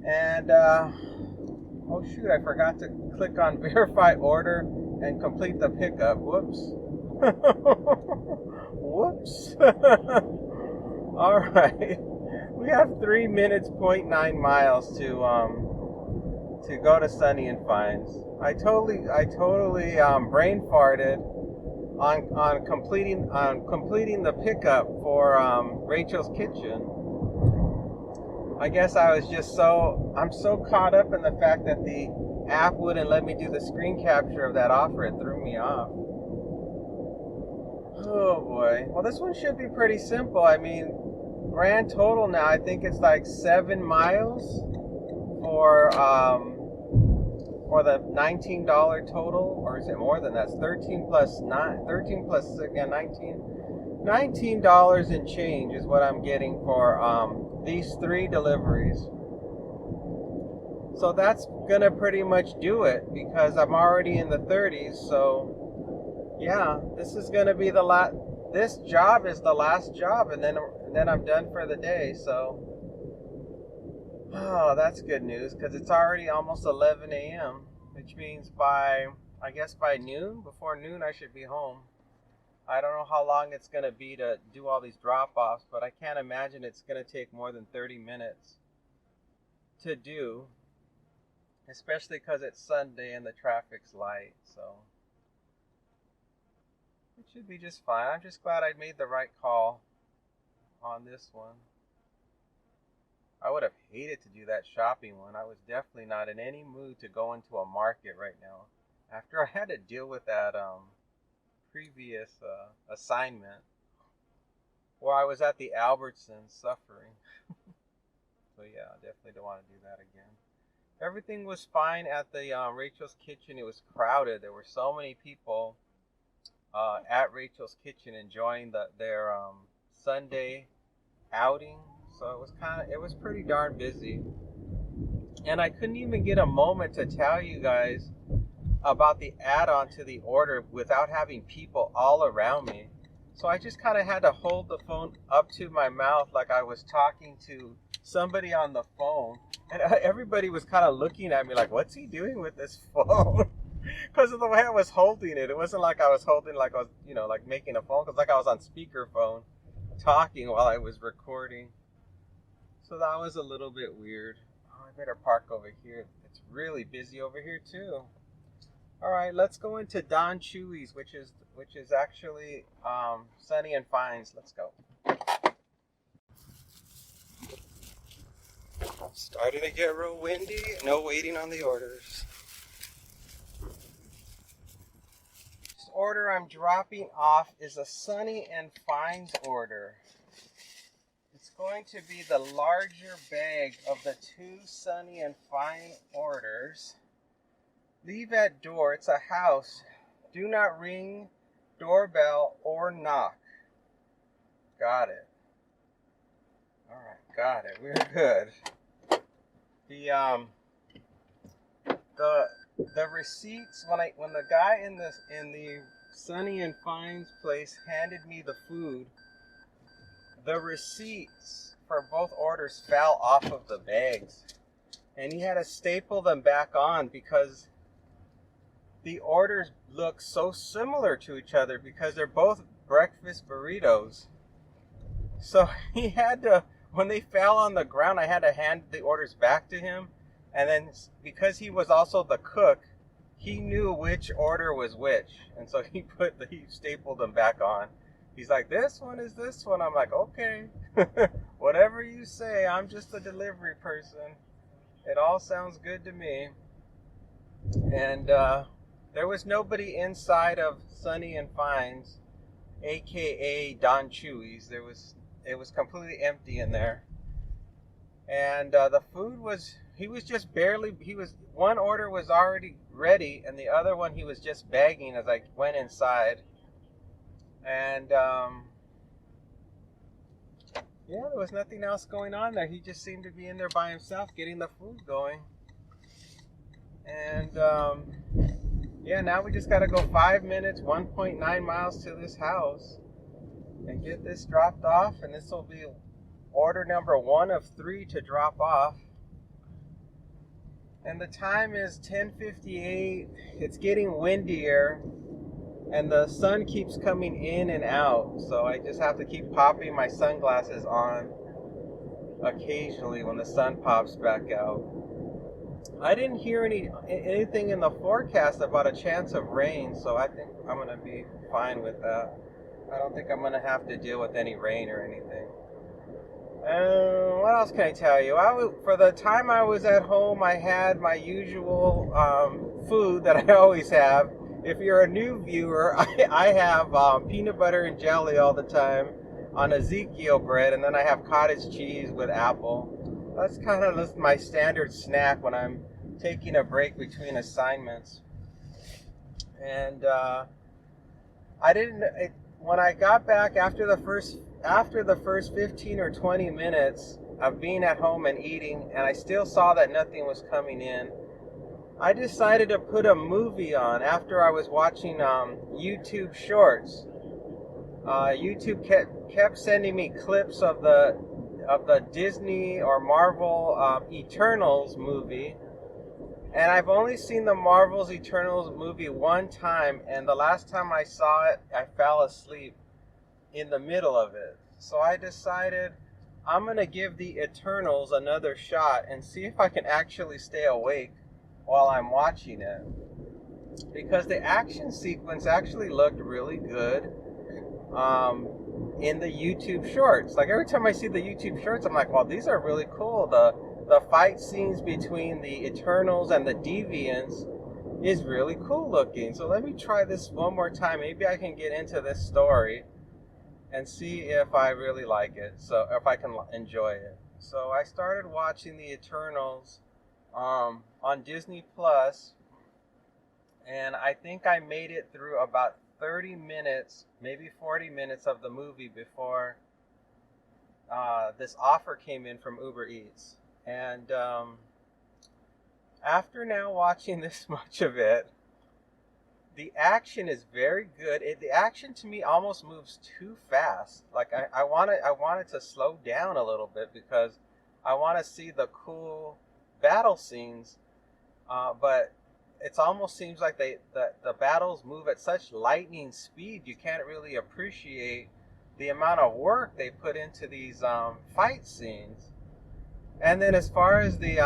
And oh shoot, I forgot to click on verify order and complete the pickup. Whoops. Whoops. All right. We have 3 minutes, 0.9 miles to go to Sunny and Fines. I totally brain farted on completing the pickup for Rachel's Kitchen. I guess I'm so caught up in the fact that the app wouldn't let me do the screen capture of that offer. It threw me off. Oh boy. Well, this one should be pretty simple. I mean, grand total now, I think it's like 7 miles for the $19 total, or is it more than that? It's 13 plus 19. $19 and change is what I'm getting for these 3 deliveries. So that's gonna pretty much do it because I'm already in the 30s. So yeah, this is gonna be this job is the last job, and then I'm done for the day. So oh, that's good news because it's already almost 11 a.m., which means by noon, before noon, I should be home. I don't know how long it's going to be to do all these drop-offs, but I can't imagine it's going to take more than 30 minutes to do, especially because it's Sunday and the traffic's light. So it should be just fine. I'm just glad I made the right call on this one. I would have hated to do that shopping one. I was definitely not in any mood to go into a market right now after I had to deal with that previous assignment where I was at the Albertsons suffering. So yeah, I definitely don't want to do that again. Everything was fine at the Rachel's Kitchen. It was crowded. There were so many people at Rachel's Kitchen enjoying their Sunday outing. So it was pretty darn busy. And I couldn't even get a moment to tell you guys about the add-on to the order without having people all around me. So I just kind of had to hold the phone up to my mouth like I was talking to somebody on the phone. And everybody was kind of looking at me like, what's he doing with this phone? Because of the way I was holding it. It wasn't like I was holding like I was, like making a phone. Because like I was on speakerphone talking while I was recording. So that was a little bit weird. Oh, I better park over here. It's really busy over here too. All right, let's go into Don Chewy's, which is actually Sunny and Fines. Let's go. Starting to get real windy. No waiting on the orders. This order I'm dropping off is a Sunny and Fines order. It's going to be the larger bag of the 2 Sunny and Fine orders. Leave at door. It's a house. Do not ring, doorbell, or knock. Got it. All right, got it. We're good. The receipts when the guy in the Sunny and Fine's place handed me the food, the receipts for both orders fell off of the bags. And he had to staple them back on because the orders look so similar to each other because they're both breakfast burritos. So he had to, when they fell on the ground, I had to hand the orders back to him. And then because he was also the cook, he knew which order was which. And so he stapled them back on. He's like, this one is this one. I'm like, okay, whatever you say, I'm just a delivery person. It all sounds good to me. And there was nobody inside of Sonny and Fine's, aka Don Chewy's. It was completely empty in there. And the food was, one order was already ready, and the other one he was just bagging as I went inside. And yeah, there was nothing else going on there. He just seemed to be in there by himself getting the food going. And yeah, now we just got to go 5 minutes, 1.9 miles to this house and get this dropped off. And this will be order number 1 of 3 to drop off. And the time is 10:58. It's getting windier. And the sun keeps coming in and out, so I just have to keep popping my sunglasses on occasionally when the sun pops back out. I didn't hear anything in the forecast about a chance of rain, so I think I'm going to be fine with that. I don't think I'm going to have to deal with any rain or anything. What else can I tell you? For the time I was at home, I had my usual food that I always have. If you're a new viewer, I have peanut butter and jelly all the time on Ezekiel bread, and then I have cottage cheese with apple. That's kind of just my standard snack when I'm taking a break between assignments. And when I got back after the first 15 or 20 minutes of being at home and eating, and I still saw that nothing was coming in, I decided to put a movie on after I was watching YouTube Shorts. YouTube kept sending me clips of the Disney or Marvel Eternals movie, and I've only seen the Marvel's Eternals movie one time, and the last time I saw it, I fell asleep in the middle of it. So I decided I'm gonna give the Eternals another shot and see if I can actually stay awake while I'm watching it, because the action sequence actually looked really good in the YouTube Shorts. Like every time I see the YouTube Shorts, I'm like, well, these are really cool. The fight scenes between the Eternals and the Deviants is really cool looking. So let me try this one more time. Maybe I can get into this story and see if I really like it, so if I can enjoy it. So I started watching the Eternals on Disney Plus, and I think I made it through about 30 minutes, maybe 40 minutes of the movie before this offer came in from Uber Eats. And after now watching this much of it, the action is very good. The action to me almost moves too fast. Like I want it to slow down a little bit because I want to see the cool battle scenes, but it almost seems like the battles move at such lightning speed you can't really appreciate the amount of work they put into these fight scenes. And then as far as the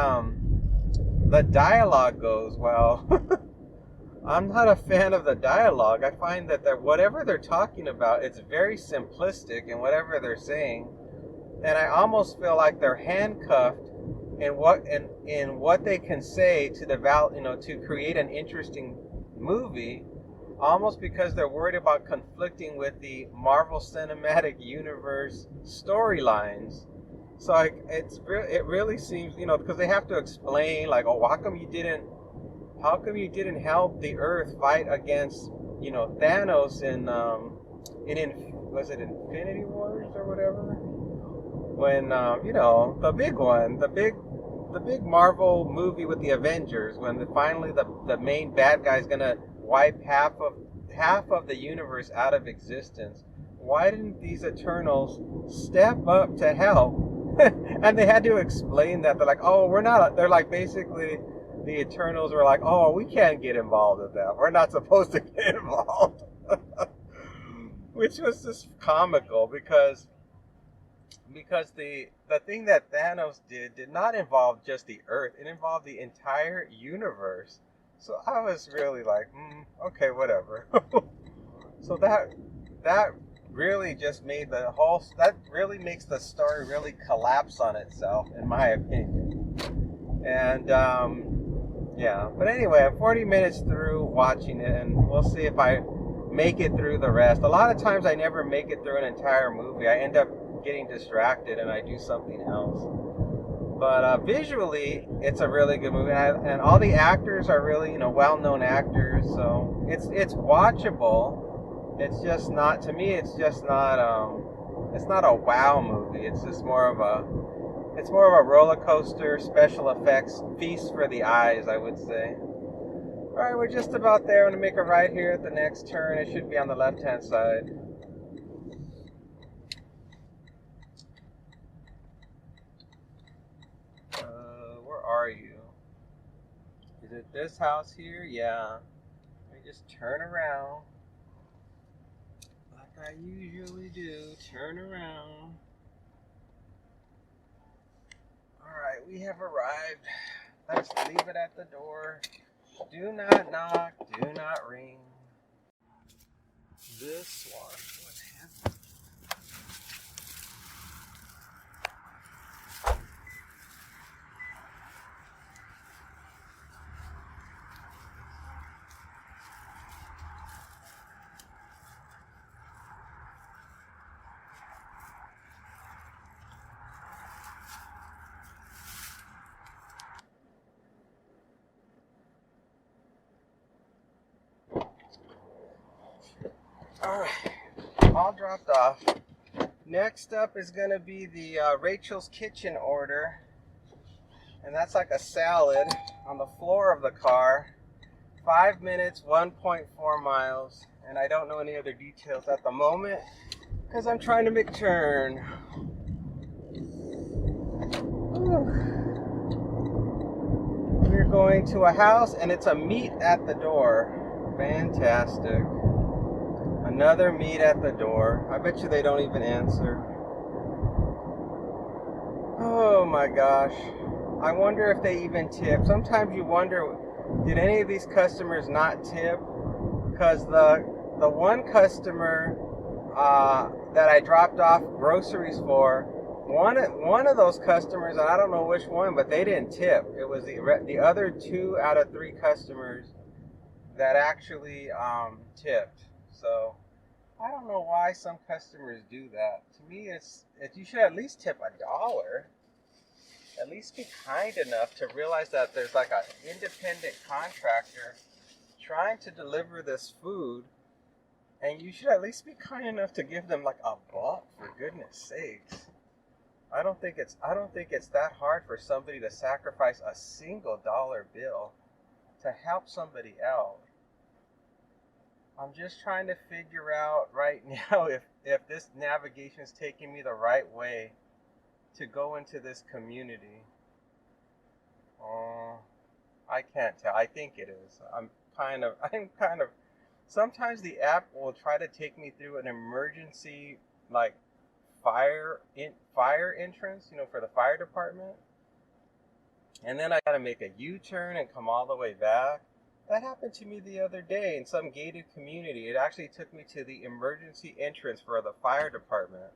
dialogue goes, well, I'm not a fan of the dialogue. I find that whatever they're talking about, it's very simplistic in whatever they're saying, and I almost feel like they're handcuffed in what they can say to create an interesting movie, almost because they're worried about conflicting with the Marvel Cinematic Universe storylines. So it really seems, because they have to explain, like, oh, how come you didn't help the Earth fight against, Thanos in was it Infinity Wars or whatever? When the big one, the big Marvel movie with the Avengers, when finally the main bad guy is gonna wipe half of the universe out of existence. Why didn't these Eternals step up to help And they had to explain that. They're like, oh, we're not, they're like, basically, the Eternals were like, oh, we can't get involved with that. We're not supposed to get involved. Which was just comical because the thing that Thanos did not involve just the Earth. It involved the entire universe. So I was really like, okay, whatever. So that really just made that really makes the story really collapse on itself, in my opinion. And yeah, but anyway, I'm 40 minutes through watching it, and we'll see if I make it through the rest. A lot of times I never make it through an entire movie. I end up getting distracted and I do something else. But visually, it's a really good movie, and all the actors are really, well-known actors. So it's watchable. It's just not, to me, it's not a wow movie. It's just more of a roller coaster, special effects feast for the eyes, I would say. All right, we're just about there. I'm gonna make a right here at the next turn. It should be on the left-hand side. Where are you? Is it this house here? Yeah. Let me just turn around. Like I usually do. Turn around. Alright, we have arrived. Let's leave it at the door. Do not knock. Do not ring. This one. What happened? Alright, all dropped off. Next up is going to be the Rachel's Kitchen order. And that's like a salad on the floor of the car. 5 minutes, 1.4 miles. And I don't know any other details at the moment because I'm trying to make a turn. We're going to a house and it's a meet at the door. Fantastic. Another meet at the door. I bet you they don't even answer. Oh my gosh. I wonder if they even tip. Sometimes you wonder, did any of these customers not tip? Because the one customer that I dropped off groceries for, one of those customers, and I don't know which one, but they didn't tip. It was the other 2 out of 3 customers that actually tipped. So I don't know why some customers do that. To me, it's you should at least tip $1. At least be kind enough to realize that there's like an independent contractor trying to deliver this food, and you should at least be kind enough to give them like $1, for goodness sakes. I don't think it's that hard for somebody to sacrifice a single dollar bill to help somebody out. I'm just trying to figure out right now if this navigation is taking me the right way to go into this community. I can't tell. I think it is. I'm kind of sometimes the app will try to take me through an emergency like fire entrance, for the fire department. And then I got to make a U-turn and come all the way back. That happened to me the other day in some gated community. It actually took me to the emergency entrance for the fire department.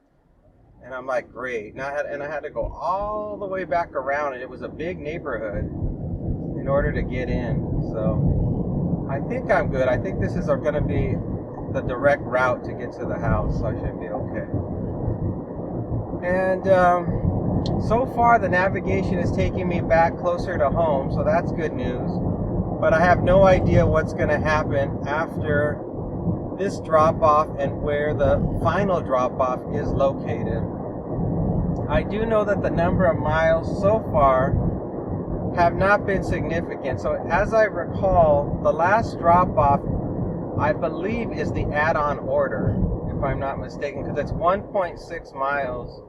And I'm like, great. Now I had to go all the way back around, and it was a big neighborhood in order to get in. So I think I'm good. I think this is going to be the direct route to get to the house, so I should be okay. And so far the navigation is taking me back closer to home, so that's good news. But I have no idea what's going to happen after this drop-off and where the final drop-off is located. I do know that the number of miles so far have not been significant. So as I recall, the last drop-off, I believe, is the add-on order, if I'm not mistaken, because it's 1.6 miles.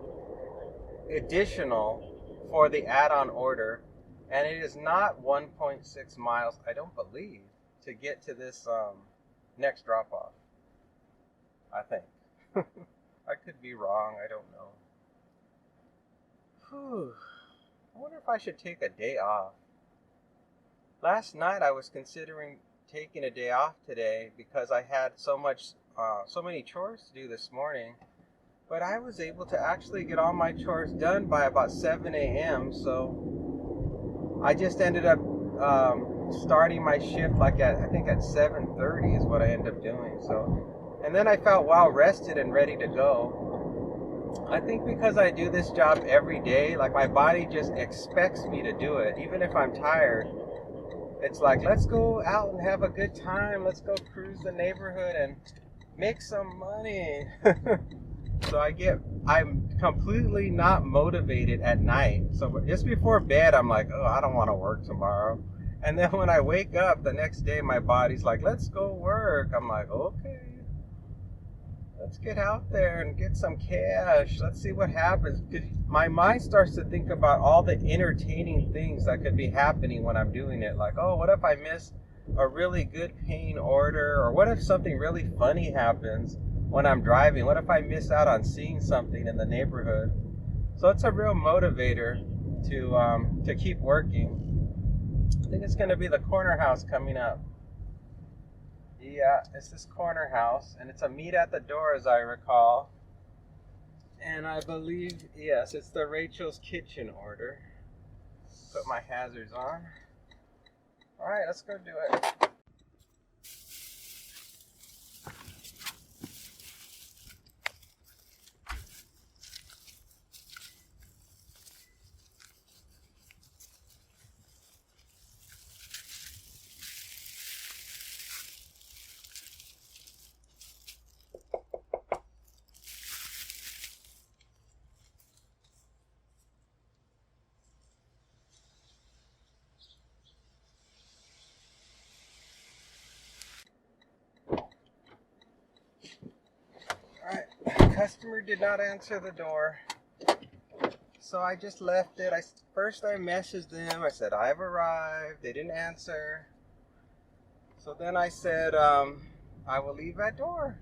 additional for the add-on order, and it is not 1.6 miles, I don't believe, to get to this next drop-off. I think. I could be wrong. I don't know. Whew. I wonder if I should take a day off. Last night I was considering taking a day off today because I had so many chores to do this morning. But I was able to actually get all my chores done by about 7 a.m. So I just ended up starting my shift like I think at 7:30 is what I ended up doing. So, and then I felt well rested and ready to go. I think because I do this job every day, like my body just expects me to do it, even if I'm tired. It's like, let's go out and have a good time. Let's go cruise the neighborhood and make some money. So I'm completely not motivated at night. So just before bed, I'm like, oh, I don't want to work tomorrow. And then when I wake up the next day, my body's like, let's go work. I'm like, okay, let's get out there and get some cash. Let's see what happens. Because my mind starts to think about all the entertaining things that could be happening when I'm doing it. Like, oh, what if I miss a really good paying order? Or what if something really funny happens when I'm driving? What if I miss out on seeing something in the neighborhood? So it's a real motivator to keep working. I think it's going to be the corner house coming up. Yeah, it's this corner house, and it's a meet at the door, as I recall. And I believe, yes, it's the Rachel's Kitchen order. Put my hazards on. All right, let's go do it. Customer did not answer the door, so I just left it. First I messaged them. I said I've arrived. They didn't answer, so then I said I will leave that door,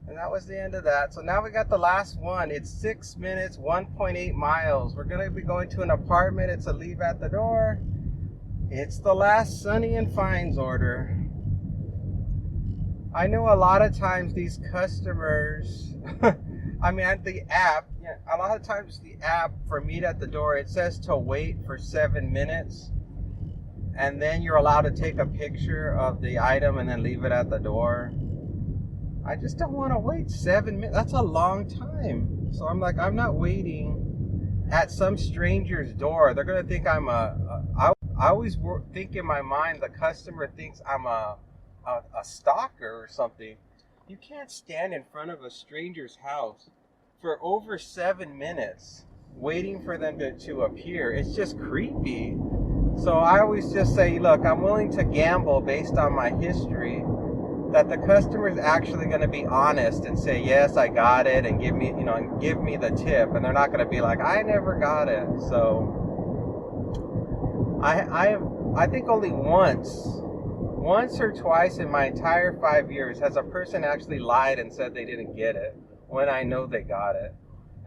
and that was the end of that. So now we got the last one. It's 6 minutes, 1.8 miles. We're gonna be going to an apartment. It's a leave at the door. It's the last Sonny and Fines order. I know a lot of times these customers, I mean, the app, a lot of times the app for meet at the door, it says to wait for 7 minutes, and then you're allowed to take a picture of the item and then leave it at the door. I just don't want to wait 7 minutes. That's a long time. So I'm like, I'm not waiting at some stranger's door. They're going to think I always think in my mind, the customer thinks I'm a stalker or something. You can't stand in front of a stranger's house for over 7 minutes waiting for them to appear. It's just creepy. So I always just say, look, I'm willing to gamble based on my history that the customer is actually going to be honest and say, yes, I got it, and give me the tip, and they're not going to be like, I never got it. So I think only once or twice in my entire 5 years has a person actually lied and said they didn't get it when I know they got it.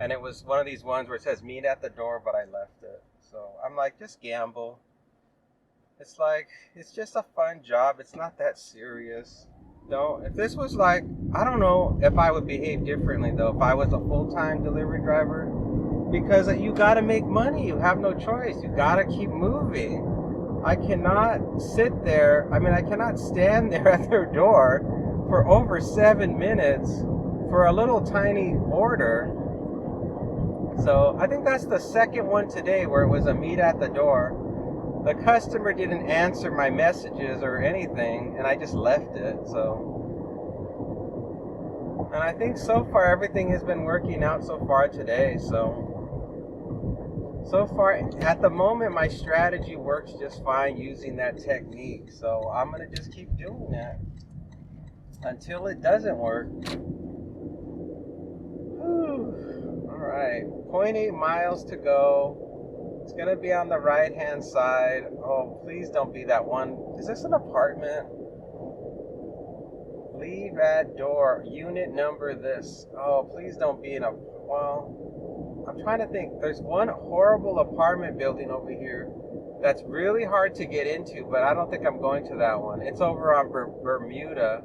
And it was one of these ones where it says meet at the door, but I left it. So I'm like, just gamble. It's like, it's just a fun job. It's not that serious. If this was like, I don't know if I would behave differently though, if I was a full-time delivery driver, because you gotta make money. You have no choice. You gotta keep moving. I cannot sit there. I mean, I cannot stand there at their door for over 7 minutes for a little tiny order. So I think that's the second one today where it was a meet at the door. The customer didn't answer my messages or anything, and I just left it. So, and I think so far everything has been working out so far today. So far, at the moment, my strategy works just fine using that technique. So I'm going to just keep doing that until it doesn't work. Whew. right, 0.8 miles to go. It's gonna be on the right hand side. Oh, please don't be that one. Is this an apartment? Leave at door. Unit number this. Oh, please don't be in a. Well, I'm trying to think. There's one horrible apartment building over here that's really hard to get into, but I don't think I'm going to that one. It's over on Bermuda.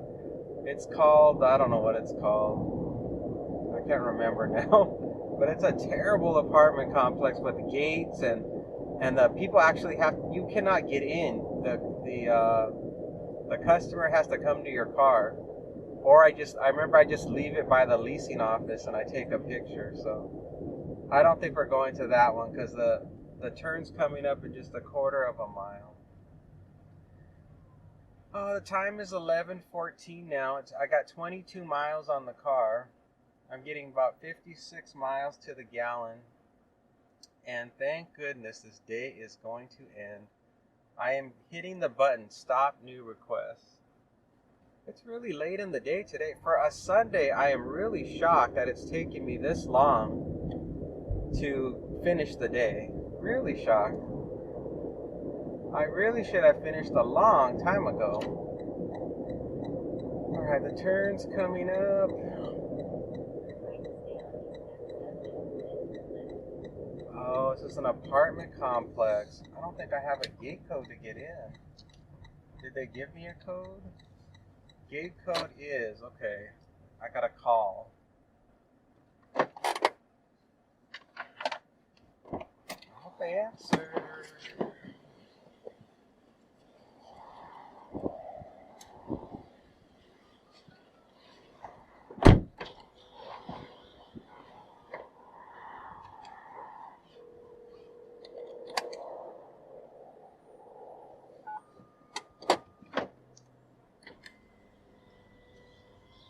It's called, I don't know what it's called. I can't remember now. But it's a terrible apartment complex with gates and the people actually have, you cannot get in. The customer has to come to your car. Or I remember I just leave it by the leasing office and I take a picture. So I don't think we're going to that one because the turn's coming up in just a quarter of a mile. Oh, the time is 11:14 now. I got 22 miles on the car. I'm getting about 56 miles to the gallon. And thank goodness this day is going to end. I am hitting the button, stop new requests. It's really late in the day today. For a Sunday, I am really shocked that it's taking me this long to finish the day. Really shocked. I really should have finished a long time ago. Alright, the turn's coming up. Oh, this is an apartment complex. I don't think I have a gate code to get in. Did they give me a code? Gate code is, okay, I got a call. I hope they answer.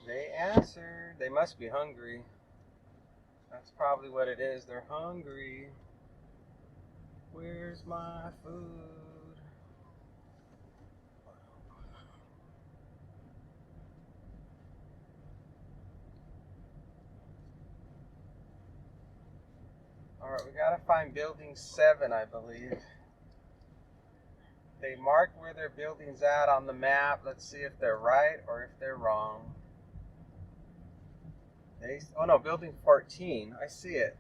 They answered. They must be hungry. That's probably what it is. They're hungry. Where's my food? Alright, we gotta find building 7, I believe. They marked where their building's at on the map. Let's see if they're right or if they're wrong. Oh no, building 14. I see it.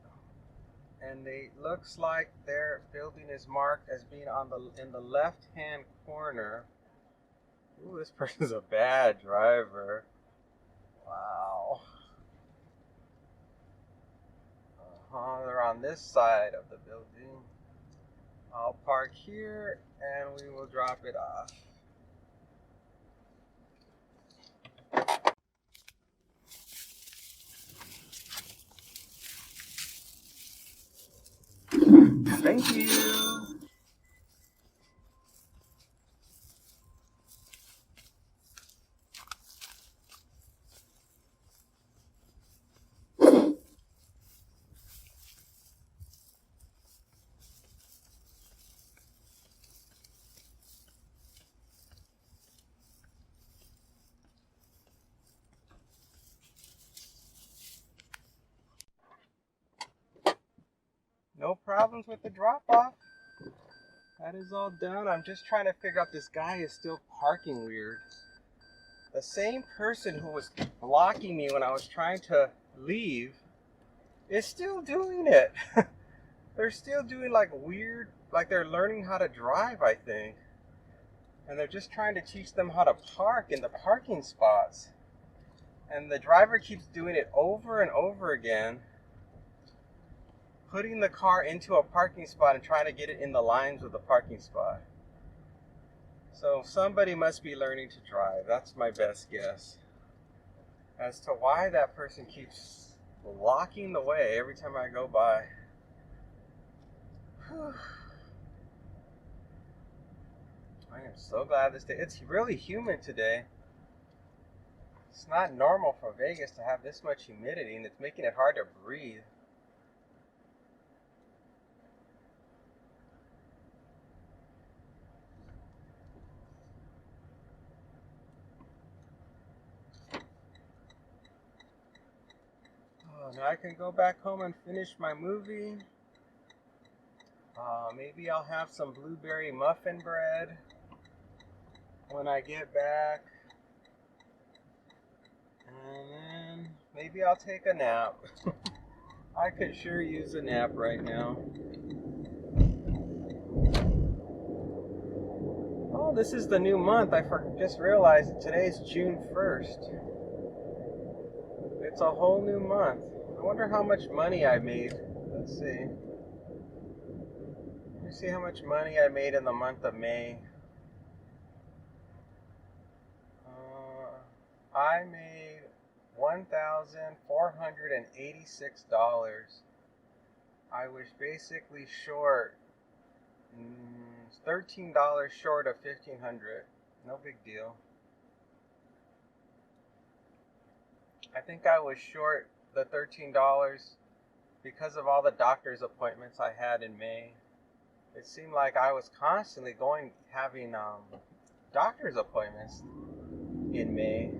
And it looks like their building is marked as being in the left-hand corner. Ooh, this person's a bad driver. Wow. They're on this side of the building. I'll park here and we will drop it off. Thank you. No problems with the drop-off. That is all done. I'm just trying to figure out, this guy is still parking weird. The same person who was blocking me when I was trying to leave is still doing it. They're still doing like weird, like they're learning how to drive, I think. And they're just trying to teach them how to park in the parking spots. And the driver keeps doing it over and over again, putting the car into a parking spot and trying to get it in the lines of the parking spot. So somebody must be learning to drive. That's my best guess as to why that person keeps blocking the way every time I go by. Whew. I am so glad this day. It's really humid today. It's not normal for Vegas to have this much humidity, and it's making it hard to breathe. Oh, now I can go back home and finish my movie. Maybe I'll have some blueberry muffin bread when I get back. And then maybe I'll take a nap. I could sure use a nap right now. Oh, this is the new month. I just realized that today's June 1st. It's a whole new month. I wonder how much money I made. Let's see. Let me see how much money I made in the month of May. I made $1,486. I was basically short $13 short of $1,500. No big deal. I think I was short the $13 because of all the doctor's appointments I had in May. It seemed like I was constantly having doctor's appointments in May.